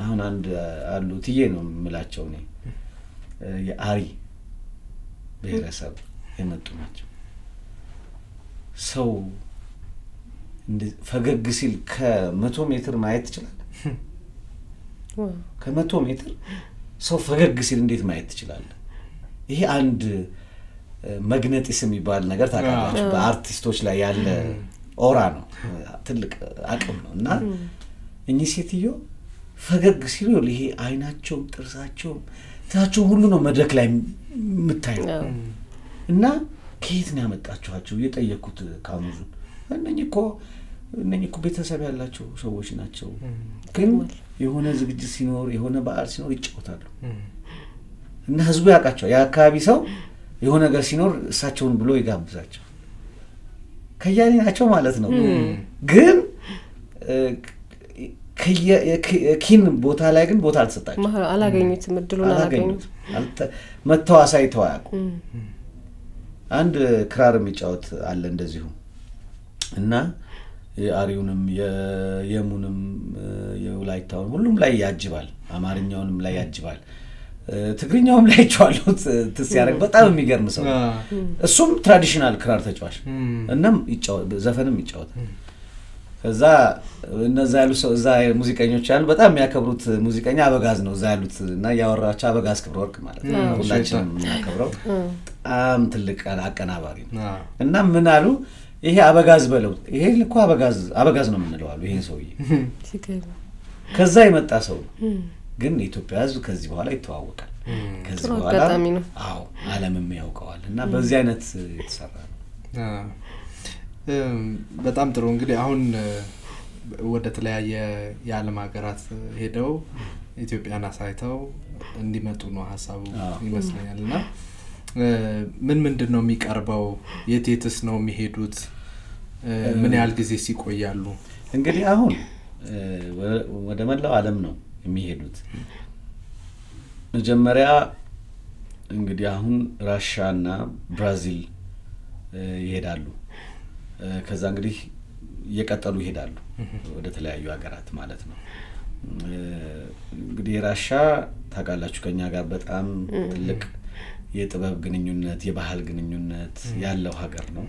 S3: አሁን አንድ አሉ ትዬ ነው የምላቸው ነው የአሪ ብሔረሰብ የመጡ ናቸው ሰው እንደ ፈገግ ሲል ከ100 ሜትር ማየት ይችላል ከ100 ሜትር ሰው ፈገግ ሲል እንዴት ማየት ይችላል ይሄ አንድ ማግኔቲስ የሚባል ነገር ታውቃላችሁ በአርቲስቶች ላይ ያለ ኦራ ነው ትልቅ አቅም ነውና እኚህ ሴትዮ ፈገግ ሲሉ ይሄ አይናቸው ጥርሳቸው ታቸው ሁሉ ነው መድረክ ላይ የምታየው እና ከየት ነው ያመጣችኋቸው የጠየቁት ካሙዙ እነኚህ እኮ ቤተሰብ ያላቸው ሰዎች ናቸው ግን የሆነ ዝግጅት ሲኖር የሆነ በዓል ሲኖር ይጫወታሉ እና ህዝቡ ያቃቸው ያካባቢ ሰው የሆነ ነገር ሲኖር እሳቸውን ብሎ ይጋብዛቸው ከያኔ ናቸው ማለት ነው ግን ከኪን ቦታ ላይ ግን ቦታ አልተሰጣቸው
S2: አላገኙትም እድሉን አላገኙት
S3: መተዋሳይ ተዋቁ አንድ ክራር የሚጫወት አለ እንደዚሁ እና የአሪውንም የየሙንም የውላይታውን ሁሉም ላይ ያጅባል አማርኛውንም ላይ ያጅባል ትግርኛውም ላይ ጫወሉት ተሲያረግ በጣም የሚገርም ሰው እሱም ትራዲሽናል ክራር ተጫዋች እናም ዘፈንም ይጫወታል ከዛ እነዛ ያሉ ሰው እዛ ሙዚቀኞች አሉ በጣም የሚያከብሩት ሙዚቀኛ አበጋዝ ነው እዛ ያሉት እና ያወራቸው አበጋዝ ክብረ ወርቅ ማለት ነው ሁላችንም እናከብረው በጣም ትልቅ አቀናባሪ እና ምን አሉ ይሄ አበጋዝ በለው ይሄ ልኮ አበጋዝ ነው የምንለው አሉ ይሄን ሰውዬ ከዛ የመጣ ሰው ግን ኢትዮጵያ ህዝብ ከዚህ በኋላ ይተዋወቃል ከዚህ በኋላ አዎ ዓለምም ያውቀዋል እና በዚህ አይነት የተሰራ ነው
S1: በጣም ጥሩ እንግዲህ አሁን ወደ ተለያየ የዓለም ሀገራት ሄደው ኢትዮጵያን አሳይተው እንዲመጡ ነው ሐሳቡ ይመስለኛልና ምንድነው የሚቀርበው የቴትስ ነው የሚሄዱት ምን ያህል ጊዜ ሲቆያሉ
S3: እንግዲህ አሁን ወደ መላው ዓለም ነው የሚሄዱት መጀመሪያ እንግዲህ አሁን ራሻና ብራዚል ይሄዳሉ ከዛ እንግዲህ እየቀጠሉ ይሄዳሉ ወደ ተለያዩ ሀገራት ማለት ነው እንግዲህ ራሻ ታውቃላችሁ ከኛ ጋር በጣም ትልቅ የጥበብ ግንኙነት የባህል ግንኙነት ያለው ሀገር ነው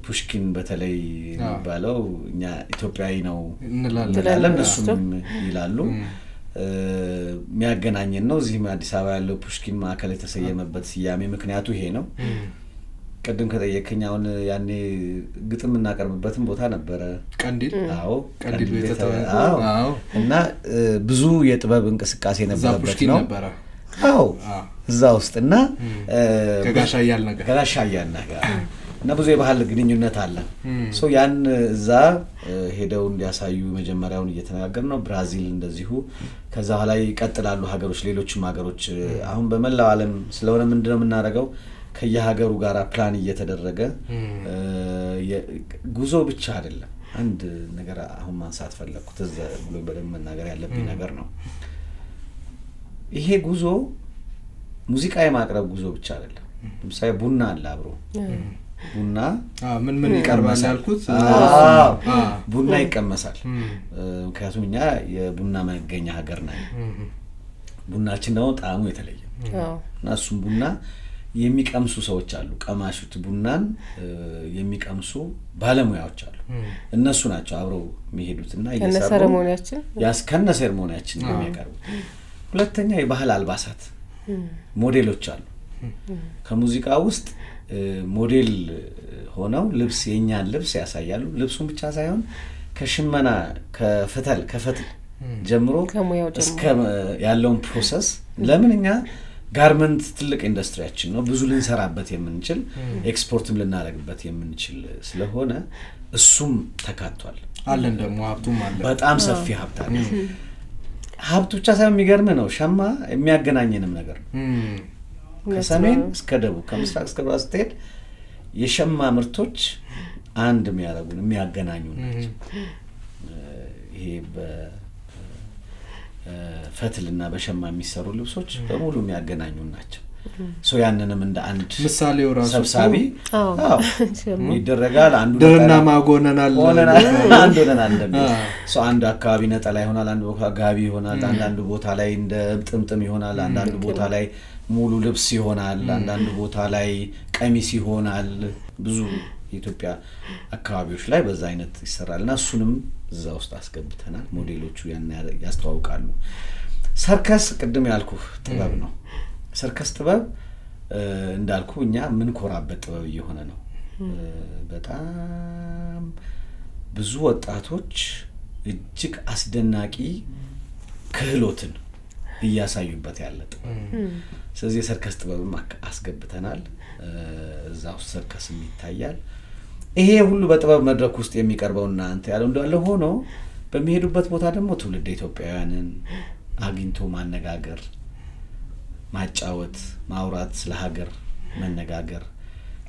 S3: ፑሽኪን በተለይ የሚባለው እኛ ኢትዮጵያዊ ነው እንላለን እነሱም ይላሉ የሚያገናኘን ነው እዚህ አዲስ አበባ ያለው ፑሽኪን ማዕከል የተሰየመበት ስያሜ ምክንያቱ ይሄ ነው ቀደም ከጠየቀኝ አሁን ያኔ ግጥም እናቀርብበትም ቦታ ነበረ
S1: ቀንዲል
S3: አዎ
S1: ቀንዲል ቤተ
S3: አዎ እና ብዙ የጥበብ እንቅስቃሴ ነበረበት ነው አዎ እዛ ውስጥና
S1: ከጋሻያል ነገር
S3: እና ብዙ የባህል ግንኙነት አለ ሶ ያን እዛ ሄደው እንዲያሳዩ መጀመሪያውን እየተነጋገር ነው ብራዚል እንደዚሁ ከዛ ላይ ይቀጥላሉ ሀገሮች ሌሎችም ሀገሮች አሁን በመላው ዓለም ስለሆነ ምንድነው የምናደርገው ከየሀገሩ ጋራ ፕላን እየተደረገ ጉዞ ብቻ አይደለም አንድ ነገር አሁን ማንሳት ፈለኩት እዛ ብሎ በደንብ መናገር ያለብኝ ነገር ነው ይሄ ጉዞ ሙዚቃ የማቅረብ ጉዞ ብቻ አይደለም ለምሳሌ ቡና አለ አብሮ ቡና
S1: ምን ይቀርባል ያልኩት
S3: ቡና ይቀመሳል ምክንያቱም እኛ የቡና መገኛ ሀገር ነን ቡናችን ነው ጣዕሙ የተለየ እና እሱም ቡና የሚቀምሱ ሰዎች አሉ ቀማሹት ቡናን የሚቀምሱ ባለሙያዎች አሉ እነሱ ናቸው አብረው የሚሄዱትና ያስከነ ሴሬሞኒያችን የሚያቀርቡ ሁለተኛ የባህል አልባሳት ሞዴሎች አሉ ከሙዚቃ ውስጥ ሞዴል ሆነው ልብስ የኛን ልብስ ያሳያሉ ልብሱን ብቻ ሳይሆን ከሽመና ከፈትል ጀምሮ እስከ ያለውን ፕሮሰስ ለምንኛ ጋርመንት ትልቅ ኢንዱስትሪያችን ነው ብዙ ልንሰራበት የምንችል ኤክስፖርትም ልናደርግበት የምንችል ስለሆነ እሱም ተካቷል
S1: አለን ደግሞ ሀብቱም አለ
S3: በጣም ሰፊ ሀብት አለ ሀብቱ ብቻ ሳይሆን የሚገርም ነው ሸማ የሚያገናኘንም ነገር ነው ከሰሜን እስከ ደቡብ ከምስራቅ እስከ ምዕራብ ስትሄድ የሸማ ምርቶች አንድ የሚያደርጉን የሚያገናኙ ናቸው ይሄ ፈትልና በሸማ የሚሰሩ ልብሶች በሙሉ የሚያገናኙ ናቸው ሶ ያንንም እንደ አንድ
S1: ምሳሌው ራሱ
S3: ሰብሳቢ ይደረጋል አንዱ
S1: ደረና ማጎነናል
S3: አንዱ እንደሚል ሶ አንድ አካባቢ ነጠላ ይሆናል አንዱ ቦታ ጋቢ ይሆናል አንዳንዱ ቦታ ላይ እንደ ጥምጥም ይሆናል አንዳንዱ ቦታ ላይ ሙሉ ልብስ ይሆናል አንዳንዱ ቦታ ላይ ቀሚስ ይሆናል ብዙ የኢትዮጵያ አካባቢዎች ላይ በዛ አይነት ይሰራልና እሱንም እዛ ውስጥ አስገብተናል ሞዴሎቹ ያስተዋውቃሉ ሰርከስ ቅድም ያልኩ ጥበብ ነው ሰርከስ ጥበብ እንዳልኩ እኛ ምን ኮራበት ጥበብ እየሆነ ነው በጣም ብዙ ወጣቶች እጅግ አስደናቂ ክህሎትን እያሳዩበት ያለ ጥበብ ስለዚህ ሰርከስ ጥበብም አስገብተናል እዛው ሰርከስም ይታያል ይሄ ሁሉ በጥበብ መድረክ ውስጥ የሚቀርበውና አንተ ያለው እንዳለ ሆኖ በሚሄዱበት ቦታ ደግሞ ትውልድ ኢትዮጵያውያንን አግኝቶ ማነጋገር ማጫወት ማውራት ስለ ሀገር መነጋገር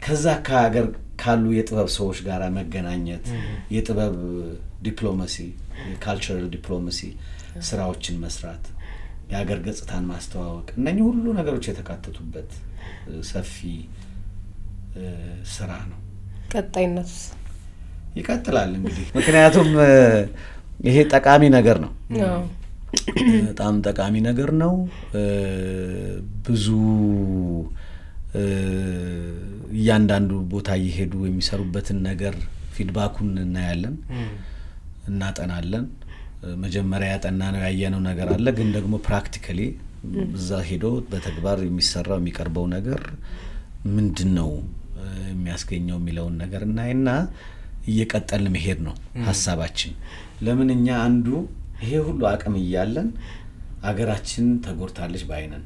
S3: ከዛ ከሀገር ካሉ የጥበብ ሰዎች ጋር መገናኘት የጥበብ ዲፕሎማሲ የካልቸራል ዲፕሎማሲ ስራዎችን መስራት የሀገር ገጽታን ማስተዋወቅ እነኚህ ሁሉ ነገሮች የተካተቱበት ሰፊ ስራ ነው
S2: ቀጣይነቱስ
S3: ይቀጥላል እንግዲህ ምክንያቱም ይሄ ጠቃሚ ነገር ነው በጣም ጠቃሚ ነገር ነው ብዙ ያንዳንዱ ቦታ ይሄዱ የሚሰሩበትን ነገር ፊድባኩን እናያለን እናጠናለን መጀመሪያ ያጠናነው ያየነው ነገር አለ ግን ደግሞ ፕራክቲካሊ እዛ ሄዶ በተግባር የሚሰራው የሚቀርበው ነገር ምንድነው የሚያስገኘው የሚለውን ነገር እናይና እየቀጠልን መሄድ ነው ሐሳባችን ለምንኛ አንዱ ይሄ ሁሉ አቅም ይያለን አገራችን ተጎርታለች ባይነን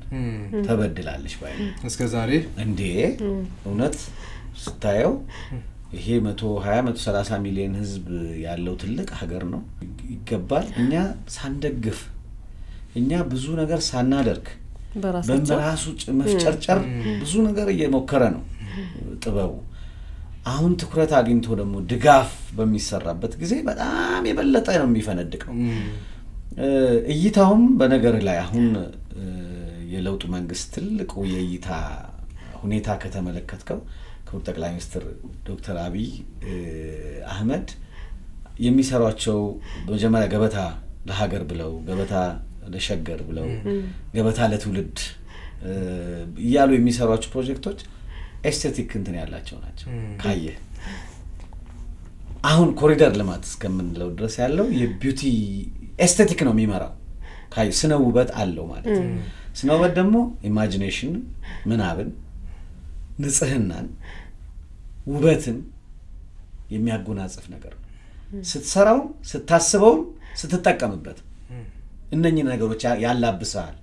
S3: ተበድላለች ባይነን
S1: እስከዛሬ
S3: እንዴ እውነት ስታየው ይሄ 120-130 ሚሊዮን ህዝብ ያለው ትልቅ ሀገር ነው ይገባል እኛ ሳንደግፍ እኛ ብዙ ነገር ሳናደርግ በራሱ መፍጨርጨር ብዙ ነገር እየሞከረ ነው ጥበቡ አሁን ትኩረት አግኝቶ ደግሞ ድጋፍ በሚሰራበት ጊዜ በጣም የበለጠ ነው የሚፈነድቀው እይታውም በነገር ላይ አሁን የለውጡ መንግስት ትልቁ የእይታ ሁኔታ ከተመለከተው ክቡር ጠቅላይ ሚኒስትር ዶክተር አብይ አህመድ የሚሰሯቸው በመጀመሪያ ገበታ ለሀገር ብለው ገበታ ለሸገር ብለው ገበታ ለትውልድ ይያሉ የሚሰሯቸው ፕሮጀክቶች ኤስቴቲክ እንትን ያላቸው ናቸው ካየ አሁን ኮሪደር ልማት እስከምንለው ድረስ ያለው የቢዩቲ ኤስቴቲክ ነው የሚመራው ካይ ስነ ውበት አለው ማለት ስነ ውበት ደግሞ ኢማጂኔሽን ምናብን ንጽህናን ውበትን የሚያጎናጽፍ ነገር ነው ስትሰራው ስታስበው ስትጠቀምበት እነኚህ ነገሮች ያላብሳል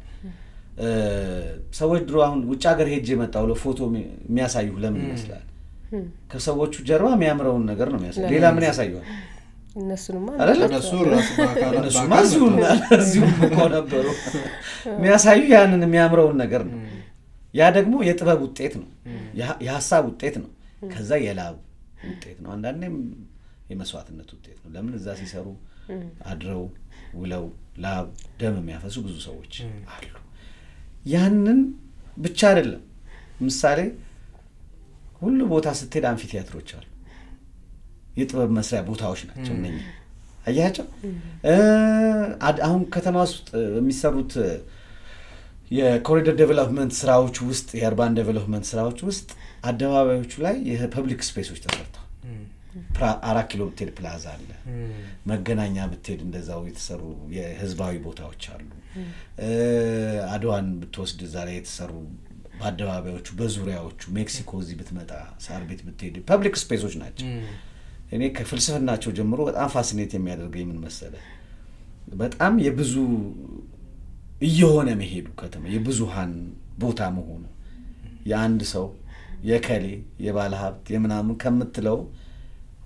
S3: ሰዎች ድሮ አሁን ውጭ ሀገር ሄጄ መጣው ለፎቶ የሚያሳዩ ለምን ይመስላል ከሰዎቹ ጀርባ የሚያምረውን ነገር ነው የሚያሳዩ ሌላ ምን ያሳዩዋል
S2: እነሱንማ
S3: እነሱማ እዚሁ ነበሩ የሚያሳዩ ያንን የሚያምረውን ነገር ነው ያ ደግሞ የጥበብ ውጤት ነው የሐሳብ ውጤት ነው ከዛ የላብ ውጤት ነው አንዳንዴም የመስዋዕትነት ውጤት ነው ለምን እዛ ሲሰሩ አድረው ውለው ላብ ደም የሚያፈሱ ብዙ ሰዎች አሉ ያንን ብቻ አይደለም ምሳሌ ሁሉ ቦታ ስትሄድ አምፊ ቲያትሮች አሉ የጥበብ መስሪያ ቦታዎች ናቸው እነኚህ አያቸው አሁን ከተማ ውስጥ የሚሰሩት የኮሪደር ዴቨሎፕመንት ስራዎች ውስጥ የአርባን ዴቨሎፕመንት ስራዎች ውስጥ አደባባዮቹ ላይ የፐብሊክ ስፔሶች ተሰርተዋል 4 ኪሎ ብትሄድ ፕላዛ አለ መገናኛ ብትሄድ እንደዛው የተሰሩ የህዝባዊ ቦታዎች አሉ አድዋን ብትወስድ ዛሬ የተሰሩ በአደባባዮቹ በዙሪያዎቹ ሜክሲኮ እዚህ ብትመጣ ሳር ቤት ብትሄድ ፐብሊክ ስፔሶች ናቸው እኔ ከፍልስፍናቸው ጀምሮ በጣም ፋሲኔት የሚያደርገኝ ምን መሰለ በጣም የብዙ እየሆነ መሄዱ ከተማ የብዙሃን ቦታ መሆኑ የአንድ ሰው የከሌ የባለ ሀብት የምናምን ከምትለው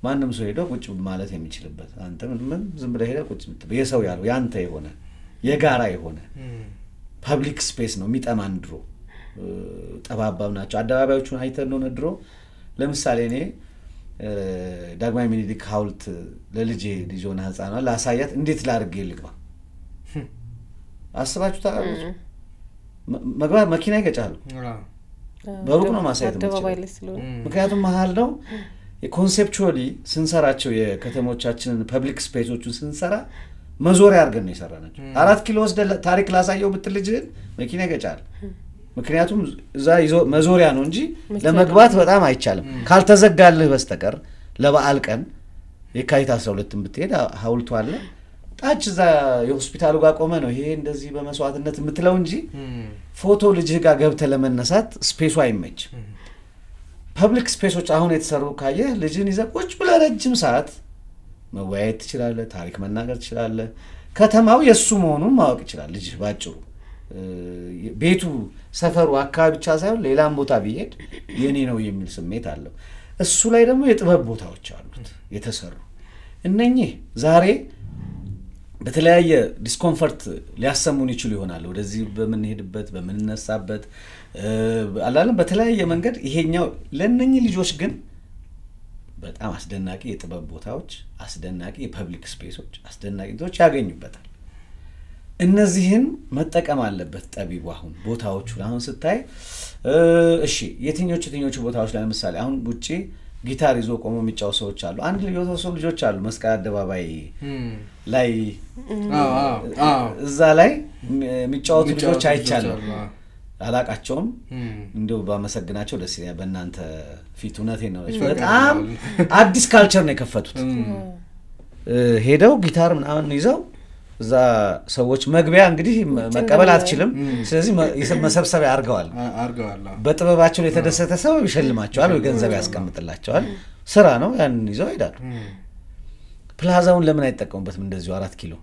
S3: ማንንም ሰው ሄዶ ቁጭ ማለት የሚችልበት አንተ ምን ዝም ብለህ ሄደ ቁጭ ምትበ የሰው ያለው ያንተ የሆነ የጋራ የሆነ ፐብሊክ ስፔስ ነው የሚጠማን ድሮ ጠባባብ ናቸው አደባባዮቹን አይተን ነው ድሮ ለምሳሌ እኔ ዳግማዊ ምኒልክ ሐውልት ለልጄ ልጆና ህፃኗ ላሳያት እንዴት ላርግ ይልግባ አስባችሁ ታውቃለች መግባ መኪና ይገጫሉ በሩቅ ነው ማሳየት ምክንያቱም መሃል ነው የኮንሴፕቹዋሊ ስንሰራቸው የከተሞቻችንን ፐብሊክ ስፔሶቹን ስንሰራ መዞሪያ አድርገን ነው የሰራናቸው 4 ኪሎ ወስደ ታሪክ ላሳየው ብትልጅን መኪና ይገጫል ምክንያቱም እዛ ይዞ መዞሪያ ነው እንጂ ለመግባት በጣም አይቻልም ካልተዘጋልህ በስተቀር ለበዓል ቀን የካቲት 12 ብትሄድ ሐውልቱ አለ ታች እዛ የሆስፒታሉ ጋር ቆመ ነው ይሄ እንደዚህ በመስዋዕትነት የምትለው እንጂ ፎቶ ልጅህ ጋር ገብተ ለመነሳት ስፔሱ አይመች ፐብሊክ ስፔሶች አሁን የተሰሩ ካየ ልጅን ይዘቆች ብለ ረጅም ሰዓት መወያየት ትችላለህ ታሪክ መናገር ትችላለህ ከተማው የሱ መሆኑን ማወቅ ይችላል ልጅ ባጭሩ ቤቱ ሰፈሩ አካባቢ ብቻ ሳይሆን ሌላም ቦታ ቢሄድ የኔ ነው የሚል ስሜት አለው እሱ ላይ ደግሞ የጥበብ ቦታዎች አሉት የተሰሩ እነኚህ ዛሬ በተለያየ ዲስኮምፎርት ሊያሰሙን ይችላል ይሆናል ወደዚህ በመንሄድበት በመንነሳበት አላለም በተለያየ መንገድ ይሄኛው ለነኚህ ልጆች ግን በጣም አስደናቂ የጥበብ ቦታዎች አስደናቂ የፐብሊክ ስፔሶች አስደናቂ ዶች ያገኙበታል እነዚህን መጠቀም አለበት ጠቢቡ አሁን ቦታዎቹ አሁን ስታይ እሺ የትኞቹ ቦታዎች ላይ ለምሳሌ አሁን ውጪ ጊታር ይዞ ቆሞ የሚጫው ሰዎች አሉ አንድ ልጆች አሉ መስቀል አደባባይ ላይ እዛ ላይ የሚጫወቱ ልጆች አይቻለው አላቃቸውም እንደው ባመሰግናቸው ደስ ይላል በእናንተ ፊት እውነቴን ነው በጣም አዲስ ካልቸር ነው የከፈቱት ሄደው ጊታር ምናምን ይዘው እዛ ሰዎች መግቢያ እንግዲህ መቀበል አትችልም ስለዚህ መሰብሰቢያ አርገዋል በጥበባቸው የተደሰተ ሰው ይሸልማቸዋል ወይ ገንዘብ ያስቀምጥላቸዋል ስራ ነው ያን ይዘው ይዳሉ ፕላዛውን ለምን አይጠቀሙበትም እንደዚሁ 4 ኪሎ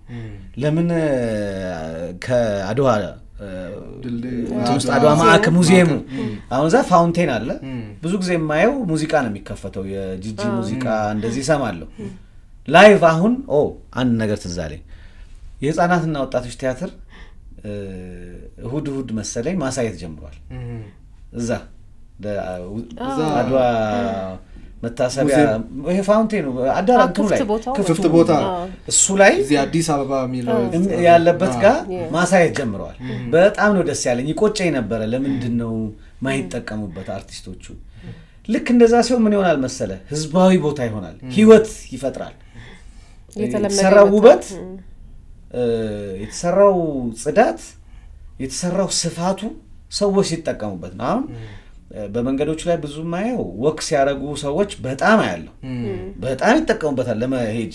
S3: ለምን ከአድዋ አድዋ ማዕከል ሙዚየሙ አሁን እዛ ፋውንቴን አለ ብዙ ጊዜ የማየው ሙዚቃ ነው የሚከፈተው የጂጂ ሙዚቃ እንደዚህ ሰማለሁ ላይቭ አሁን አንድ ነገር ትዝ አለኝ የህፃናትና ወጣቶች ቲያትር እሁድ መሰለኝ ማሳየት ጀምሯል እዛ አድዋ መታሰቢያ ይሄ ፋውንቴን ነው አዳራሹ ላይ ክፍት ቦታ እሱ ላይ እዚህ አዲስ አበባ የሚለው ያለበት ጋር ማሳየት ጀምሯል በጣም ነው ደስ ያለኝ ይቆጨኝ ነበር ለምንድን ነው ማይጠቀሙበት አርቲስቶቹ ልክ እንደዛ ሲሆን ምን ይሆናል መሰለ ህዝባዊ ቦታ ይሆናል ህይወት ይፈጥራል የተለመደ ውበት የተሰራው ጽዳት የተሰራው ስፋቱ ሰዎች ሲጠቀሙበት ነው አሁን በመንገዶች ላይ ብዙ ማየው ወክ ሲያረጉ ሰዎች በጣም ያለው በጣም ይተቀሙበታል ለመሄድ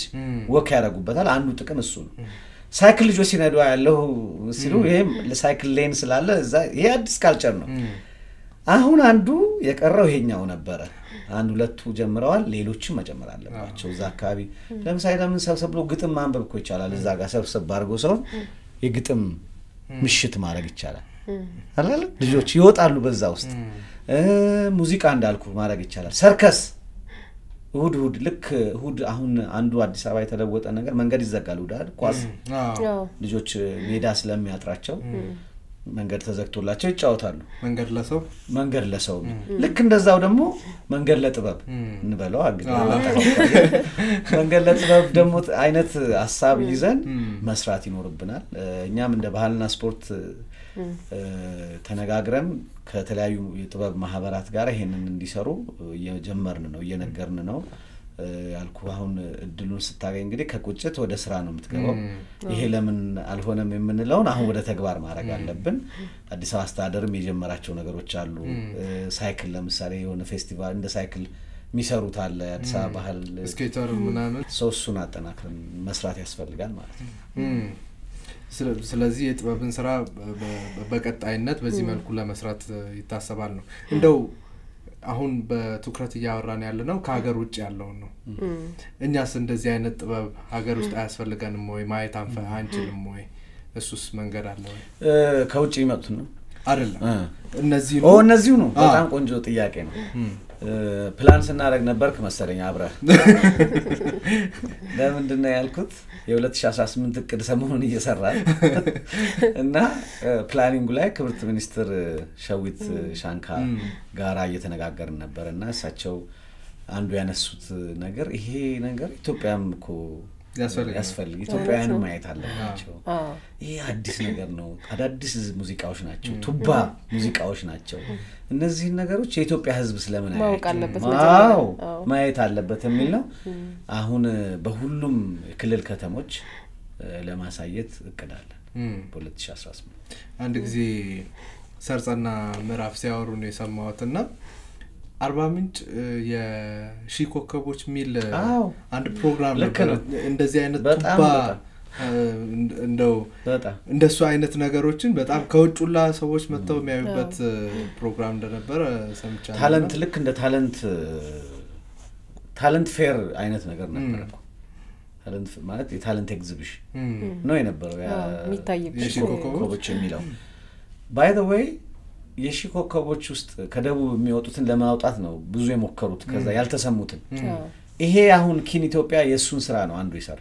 S3: ወክ ያረጉበታል አንዱ ጥቅም እሱ ነው ሳይክል ልጆች ሲነዱ ያለው ሲሉ ይሄም ለሳይክል ሌን ስላለ እዛ ይሄ አዲስ ካልቸር ነው አሁን አንዱ የቀረው ይሄኛው ነበር አንዱ ሁለቱ ጀምረዋል ሌሎችም መጀመር አለባቸው እዛ አካባቢ ለምሳሌ ለምን ሰብሰብ ብሎ ግጥም ማንበብ እኮ ይቻላል እዛ ጋር ሰብሰብ አድርጎ ሰው የግጥም ምሽት ማድረግ ይቻላል አይደል ልጆች ይወጣሉ በዛ ውስጥ ሙዚቃ እንዳልኩ ማድረግ ይቻላል ሰርከስ እሁድ ልክ እሁድ አሁን አንዱ አዲስ አበባ የተለወጠ ነገር መንገድ ይዘጋሉ ዳድ ኳስ ልጆች ሜዳ ስለሚያጥራቸው መንገድ ተዘግቶላቸው ይጫወታሉ መንገድ ለሰው ልክ እንደዛው ደግሞ መንገድ ለጥበብ እንበለው መንገድ ለጥበብ ደግሞ አይነት ሐሳብ ይዘን መስራት ይኖርብናል እኛም እንደ ባህልና ስፖርት ተነጋግረን ከተለያዩ የጥበብ ማህበራት ጋር ይሄንን እንዲሰሩ እየጀመርን ነው እየነገርን ነው ያልኩ አሁን እድሉን ስታገኝ እንግዲህ ከቁጭት ወደ ስራ ነው የምትገባው ይሄ ለምን አልሆነም የምንለው አሁን ወደ ተግባር ማድረግ አለብን አዲስ አበባ አስተዳደርም የጀመራቸው ነገሮች አሉ ሳይክል ለምሳሌ የሆነ ፌስቲቫል እንደ ሳይክል ሚሰሩት አለ አዲስ አበባ ባህል
S1: ስኬተር ምናምን
S3: ሶስቱን አጠናክረን መስራት ያስፈልጋል ማለት ነው
S1: ስለዚህ የጥበብን ስራ በቀጣይነት በዚህ መልኩ ለመስራት ይታሰባል ነው እንደው አሁን በትኩረት ያወራን ያለነው ከሀገር ውጭ ያለው ነው እኛስ እንደዚህ አይነት ጥበብ ሀገር ውስጥ አያስፈልገንም ወይ ማየት አንችልም ወይ እሱስ መንገድ አለ ወይ
S3: ከውጭ ይመጡ ነው
S1: አይደለም
S3: እነዚህ ነው በጣም ቆንጆ ጥያቄ ነው ፕላን ስናደርግ ነበርክ መሰለኝ አብራ ለምንድነው ያልኩት የ2018 እቅድ ሰሞኑን እየሰራን እና ፕላኒንግ ላይ ክብርት ሚኒስትር ሸዊት ሻንካ ጋራ እየተነጋገርን ነበርና እሳቸው አንዱ ያነሱት ነገር ይሄ ነገር ኢትዮጵያም እኮ ያስፈልግ ኢትዮጵያውያን ማየት አለባቸው ይሄ አዲስ ነገር ነው አዳዲስ ሙዚቃዎች ናቸው ቱባ ሙዚቃዎች ናቸው እነዚህ ነገሮች የኢትዮጵያ ህዝብ ስለምን ማየት አለበት የሚል ነው አሁን በሁሉም ክልል ከተሞች ለማሳየት እቅዳለን በ2018
S1: አንድ ጊዜ ሰርጸና ምዕራፍ ሲያወሩ ነው የሰማሁትና አርባ ምንጭ የሺኮከቦች ሚል አንድ ፕሮግራም ነበር እንደዚህ አይነት ቱባ እንደው እንደሱ አይነት ነገሮችን በጣም ከውጭላ ሰዎች መተው የሚያዩበት ፕሮግራም እንደነበረ ሰምቻለሁ
S3: ታለንት ልክ እንደ ታለንት ፌር አይነት ነገር ነበር እኮ ታለንት ማለት የታለንት ኤግዚቢሽን ነው የነበረው ያ የሺኮከቦች የሚለው by the way የሺኮከቦች ውስጥ ከደቡብ የሚወጡትን ለማውጣት ነው ብዙ የሞከሩት ከዛ ያልተሰሙትን ይሄ አሁን ኪን ኢትዮጵያ የሱን ስራ ነው አንዱ ይሰራ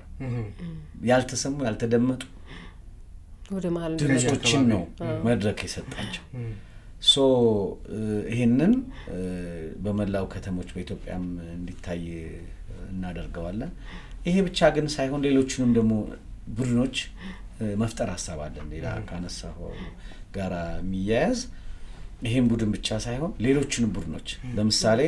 S3: ያልተሰሙ ያልተደመጡ
S2: ወደ መሃል
S3: ድምጾችን ነው መድረክ የሰጣቸው ሶ ይሄንን በመላው ከተሞች በኢትዮጵያም እንዲታይ እናደርገዋለን ይሄ ብቻ ግን ሳይሆን ሌሎችንም ደግሞ ቡድኖች መፍጠር ሐሳብ አለን ሌላ ካነሳው ጋራ የሚያያዝ ይሄን ቡድን ብቻ ሳይሆን ሌሎችንም ቡድኖች ለምሳሌ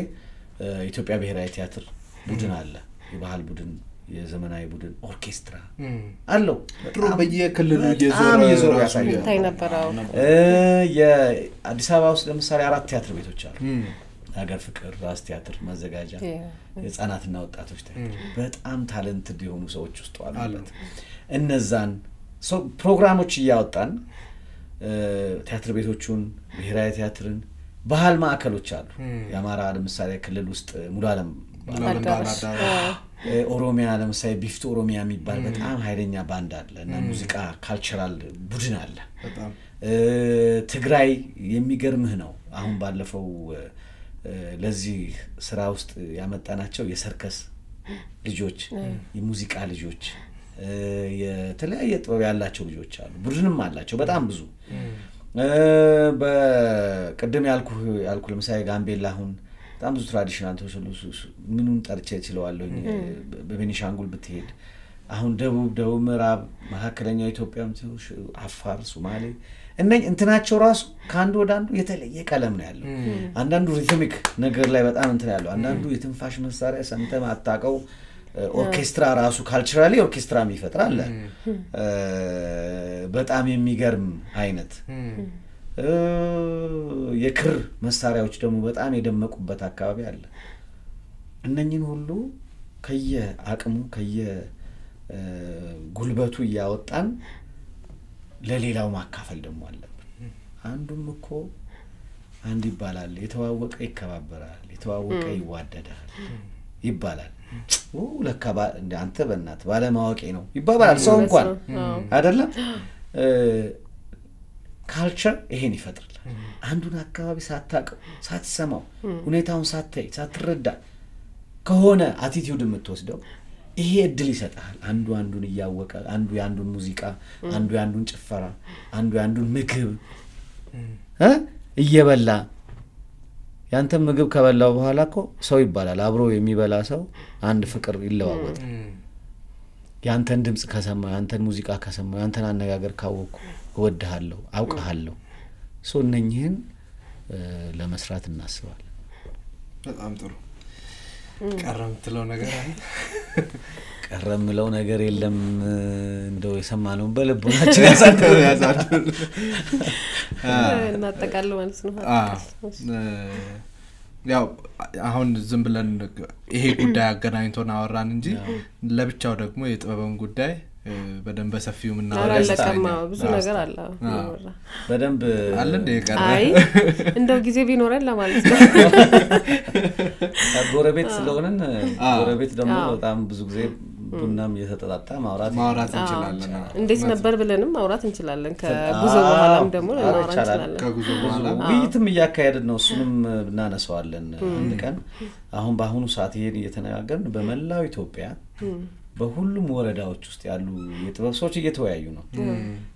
S3: ኢትዮጵያ ብሔራዊ ቲያትር ቡድን አለ የባህል ቡድን የዘመናዊ ቡድን ኦርኬስትራ አለው
S1: ጥሩ በየክልሉ
S3: የዞር ያሳያል
S2: ነበርው
S3: የአዲስ አበባ ውስጥ ለምሳሌ 4 ቲያትር ቤቶች አሉ ሀገር ፍቅር ራስ ቲያትር ማዘጋጃ የጻናትና ወጣቶች ቲያትር በጣም ታለንትድ የሆኑ ሰዎች ውስጥ አሉበት እነዛን ፕሮግራሞች ያወጣን ቲያትር ቤቶቹን ብሔራዊ ቲያትርን ባህል ማዕከሎች አሉ ያማራ ለምሳሌ ክልል ውስጥ ሙሉ ዓለም ኦሮሚያ ለምሳሌ ቢፍት ኦሮሚያ የሚባል በጣም ኃይለኛ ባንድ አለ እና ሙዚቃ ካልቸራል ቡድን አለ በጣም ትግራይ የሚገርምህ ነው አሁን ባለፈው ለዚህ ስራ ውስጥ ያመጣናቸው የሰርከስ ልጆች የሙዚቃ ልጆች የተለያየ ጥበብ ያላቸው ልጆች አሉ ቡድንም አላቸው በጣም ብዙ በቀደም ያልኩ ለምሳሌ ጋምቤላ አሁን በጣም ብዙ ትራዲሽናል ተወሰሉ ምኑን ጠርቼ ይችላልው በቤኒሻንጉል ብትሄድ አሁን ደቡብ ምዕራብ መካከለኛው ኢትዮጵያም አፋር ሶማሌ እንትናቸው ራሱ ካንዱ ወደ አንዱ የተለየ ቀለም ነው ያለው አንዳንዱ ሪትሚክ ነገር ላይ በጣም እንትን ያለው አንዳንዱ የትንፋሽ መሳሪያ ሰምተህ ማጣቀው ኦርኬስትራ ራሱ ካልቸራሊ ኦርኬስትራ ይፈጥራል በጣም የሚገርም አይነት የክር መሳሪያዎች ደግሞ በጣም የደመቁበት አካባቢ አለ እነኚህን ሁሉ ከየአቅሙ ጉልበቱ ያወጣን ለሌላው ማካፈል ደግሞ አለብን አንዱም እኮ አንድ ይባላል የተዋወቀ ይከባበራል የተዋወቀ ይዋደዳል ይባላል ለካ አንተ በእናት ባለማወቄ ነው ይባባል ሰው እንኳን አይደለም ካልቸር ይሄን ይፈጥራል አንዱን አካባቢ ሳታቀው ሳትሰማው ሁኔታውን ሳታይ ሳትረዳ ከሆነ አቲቲዩድ የምትወስደው ይሄ እድል ይሰጣል አንዱ አንዱን ያወቀ አንዱ ያንዱን ሙዚቃ አንዱ ያንዱን ጭፈራ አንዱ ያንዱን ምግብ እየበላ ያንተ ምግብ ከበላው በኋላ እኮ ሰው ይባላል አብሮ የሚበላ ሰው አንድ ፍቅር ይለዋወጣል ያንተን ድምጽ ከሰማ ያንተን ሙዚቃ ከሰማ ያንተን አነጋገር ካወቁ እወድሃለሁ አውቀሃለሁ ሶነኝህን ለመስራት እናስባለን
S1: በጣም ጥሩ ቀረምትለው ነገር አለ
S3: ቀረምለው ነገር የለም እንደው የሰማነው በልቦናችን ያዛደው
S2: እናጠቃለው ማለት ነው
S1: ያው አሁን ዝም ብለን ይሄ ጉዳይ አገናኝቶና አወራን እንጂ ለብቻው ደግሞ የጥበብን ጉዳይ በደንብ በሰፊው
S2: እናወራለን ብዙ ነገር አለ
S3: በደንብ
S1: አለ እንደ ይቀር
S2: አይ እንደው ጊዜ ቢኖረን ለማለት ነው
S3: ጎረቤት ስለሆነን ጎረቤት ደግሞ በጣም ብዙ ጊዜ ቡናም እየተጠጣጣ ማውራት እንችላለን
S2: እንዴት ነበር ብለንም ማውራት እንችላለን ከጉዞ በኋላም ደግሞ እናወራ እንችላለን
S1: ከጉዞ በኋላ
S3: ውይይትም እያካሄድን ነው እሱንም እናነሳዋለን አንድ ቀን አሁን በአሁኑ ሰዓት ይሄን እየተነጋገርን በመላው ኢትዮጵያ በሁሉም ወረዳዎች ውስጥ ያሉ የጥበብ ሰዎች እየተወያዩ ነው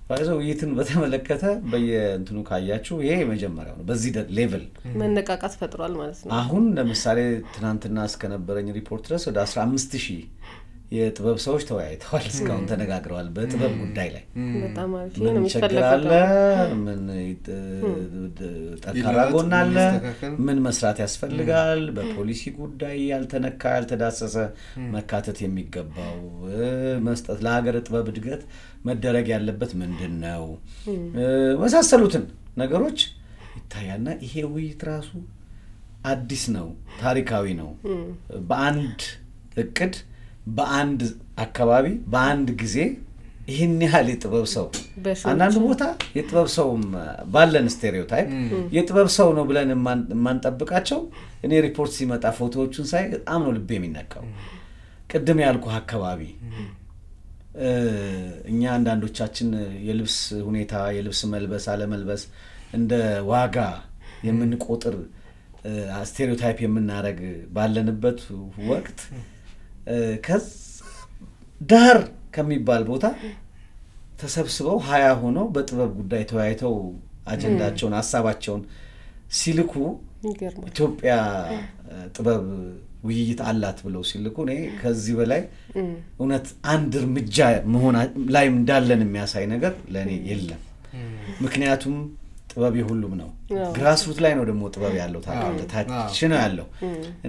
S3: ባይዘው ውይይትን በተመለከተ በየእንትኑ ካያችሁ ይሄ መጀመሪያው ነው በዚህ ሌቭል
S2: መነቃቃት ፈጥሯል ማለት ነው
S3: አሁን ለምሳሌ ትናንትና እስከነበረኝ ሪፖርት ድረስ ወደ 15000 የጥበብ ሰዎች ተወያይተዋል እስካሁን ተነጋግረዋል በጥበብ ጉዳይ ላይ
S2: በጣም አሪፍ ነው
S3: የሚፈልጋለ ምን ጠንካራ ጎን አለ ምን መስራት ያስፈልጋል በፖሊሲ ጉዳይ ያልተነካ ያልተዳሰሰ መካተት የሚገባው መስጠት ለሀገር ጥበብ እድገት መደረግ ያለበት ምንድነው መሳሰሉትን ነገሮች ይታያልና ይሄ ውይይት ራሱ አዲስ ነው ታሪካዊ ነው በአንድ እቅድ በአንድ አካባቢ በአንድ ጊዜ ይሄን ያህል የጥበብ ሰው አንዳንድ ቦታ የጥበብ ሰው ባለን ስቴሪዮታይፕ የጥበብ ሰው ነው ብለን ማንጠብቃቸው እኔ ሪፖርት ሲመጣ ፎቶዎቹን ሳይ በጣም ነው ልቤ የሚነካው ቅድም ያልኩ አካባቢ እኛ አንዳንዶቻችን የልብስ ሁኔታ የልብስ መልበስ አለ መልበስ እንደ ዋጋ የምንቆጥር ስቴሪዮታይፕ የምናረግ ባለንበት ወቅት ከዛ ዳር ከሚባል ቦታ ተሰብስበው 20 ሆነው በጥበብ ጉዳይ ተወያይተው አጀንዳቸውን ሐሳባቸውን ሲልኩ ኢትዮጵያ ጥበብ ውይይት አላት ብለው ሲልኩ እኔ ከዚህ በላይ እውነት አንድ እርምጃ መሆን ላይ እንዳለን የሚያሳይ ነገር ለኔ የለም ምክንያቱም ጥበብ የሁሉም ነው ግራስሩት ላይ ነው ደግሞ ጥበብ ያለው ታች ነው ያለው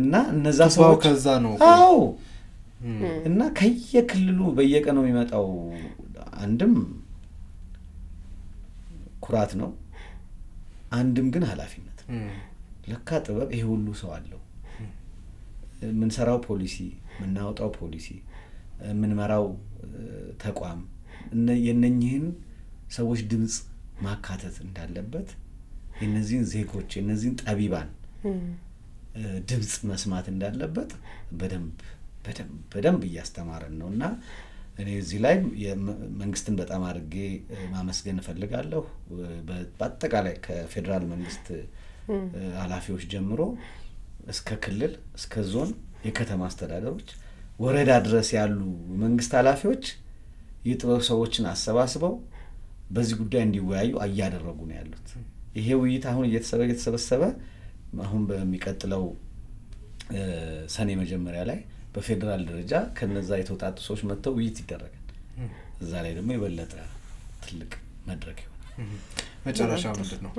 S3: እና እነዛ ሰው
S1: ከዛ ነው
S3: አዎ እና ከየክልሉ በየቀኑ የሚመጣው አንድም ኩራት ነው አንድም ግን ኃላፊነት ለካ ጥበብ ይሄ ሁሉ ሰው አለው ምን ሰራው ፖሊሲ ምናወጣው ፖሊሲ ምን መራው ተቋም የነኝህን ሰዎች ድምጽ ማካተት እንዳለበት እነዚህን ዜጎች እነዚህን ጠቢባን ድምጽ መስማት እንዳለበት በደንብ እያስተማረን ነውና እኔ እዚህ ላይ መንግስትን በጣም አድርጌ ማመስገን ፈልጋለሁ በአጠቃላይ ከፌደራል መንግስት ኃላፊዎች ጀምሮ እስከ ክልል እስከ ዞን የከተማ አስተዳደሮች ወረዳ ድረስ ያሉ መንግስት ኃላፊዎች የጥበብ ሰዎችን አሰባስበው በዚህ ጉዳይ እንዲወያዩ አያደረጉ ነው ያሉት ይሄ ውይይት አሁን እየተሰበሰበ አሁን በሚቀጥለው ሰኔ መጀመሪያ ላይ በፌደራል ደረጃ ከነዛ የተወጣጡ ሰዎች መጥተው ውይይት ይደረጋል እዛ ላይ ደግሞ የበለጠ ትልቅ መድረክ ይሆናል
S1: መጨረሻው ምንድነው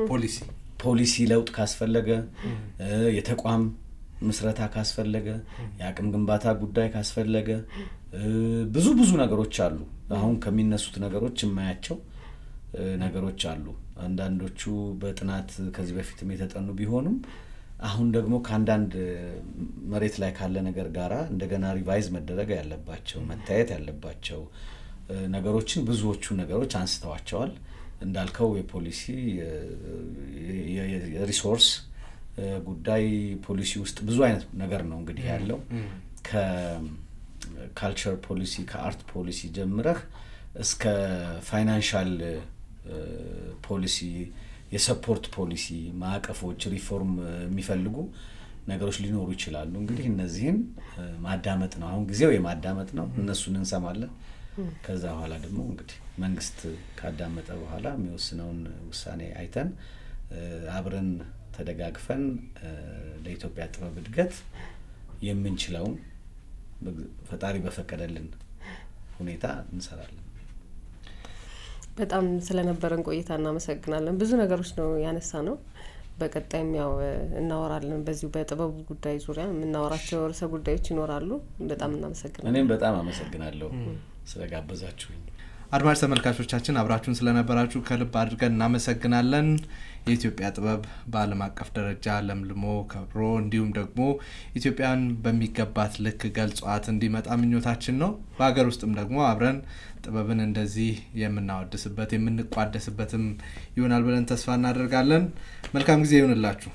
S1: ፖሊሲ
S3: ለውጥ ካስፈለገ የተቋም ምስረታ ካስፈለገ ያቅም ግንባታ ጉዳይ ካስፈለገ ብዙ ነገሮች አሉ አሁን ከሚነሱት ነገሮች የማያቸው ነገሮች አሉ አንዳንዶቹ በጥናት ከዚህ በፊትም የተጠኑ ቢሆኑም አሁን ደግሞ ካንዳንድ መሬት ላይ ካለ ነገር ጋራ እንደገና ሪቫይዝ መደረግ ያለባቸው መታየት ያለባቸው ነገሮችን ብዙዎቹ ነገሮች አንስተዋቸዋል እንዳልከው የፖሊሲ የሪሶርስ ጉዳይ ፖሊሲ ውስጥ ብዙ አይነት ነገር ነው እንግዲህ ያለው ከካልቸር ፖሊሲ ከአርት ፖሊሲ ጀምረህ እስከ ፋይናንሻል ፖሊሲ የሰፖርት ፖሊሲ ማዕቀፎች ሪፎርም የሚፈልጉ ነገሮች ሊኖሩ ይችላሉ እንግዲህ እነዚህን ማዳመጥ ነው አሁን ጊዜው የማዳመጥ ነው እነሱን እንሰማለን ከዛ በኋላ ደግሞ እንግዲህ መንግስት ካዳመጠ በኋላ የሚወስነውን ውሳኔ አይተን አብረን ተደጋግፈን ለኢትዮጵያ ጥበብ እድገት የምንችለው ፈጣሪ በፈቀደልን ሁኔታ እንሰራለን
S2: በጣም ስለነበረን ቆይታ እናመሰግናለን ብዙ ነገሮች ነው ያነሳ ነው በቀጣይም ያው እናወራለን በዚሁ በጥበብ ጉዳይ ዙሪያ እናወራቸው ርዕሰ ጉዳዮች ይኖራሉ በጣም እናመሰግናለን
S3: እኔም በጣም አመሰግናለሁ ስለጋበዛችሁኝ
S1: አድማጭ ተመልካቾቻችን አብራችሁን ስለነበራችሁ ከልብ አድርገን እናመሰግናለን የኢትዮጵያ ጥበብ በዓለም አቀፍ ደረጃ ለምልሞ ከብሮ እንዲሁም ደግሞ ኢትዮጵያን በሚገባት ልክ ገልጿት እንዲመጣ ምኞታችን ነው በአገር ውስጥም ደግሞ አብረን ጥበብን እንደዚህ የምናወድስበት የምንቋደስበትም ይሆናል ብለን ተስፋ እናደርጋለን መልካም ጊዜ ይሁንላችሁ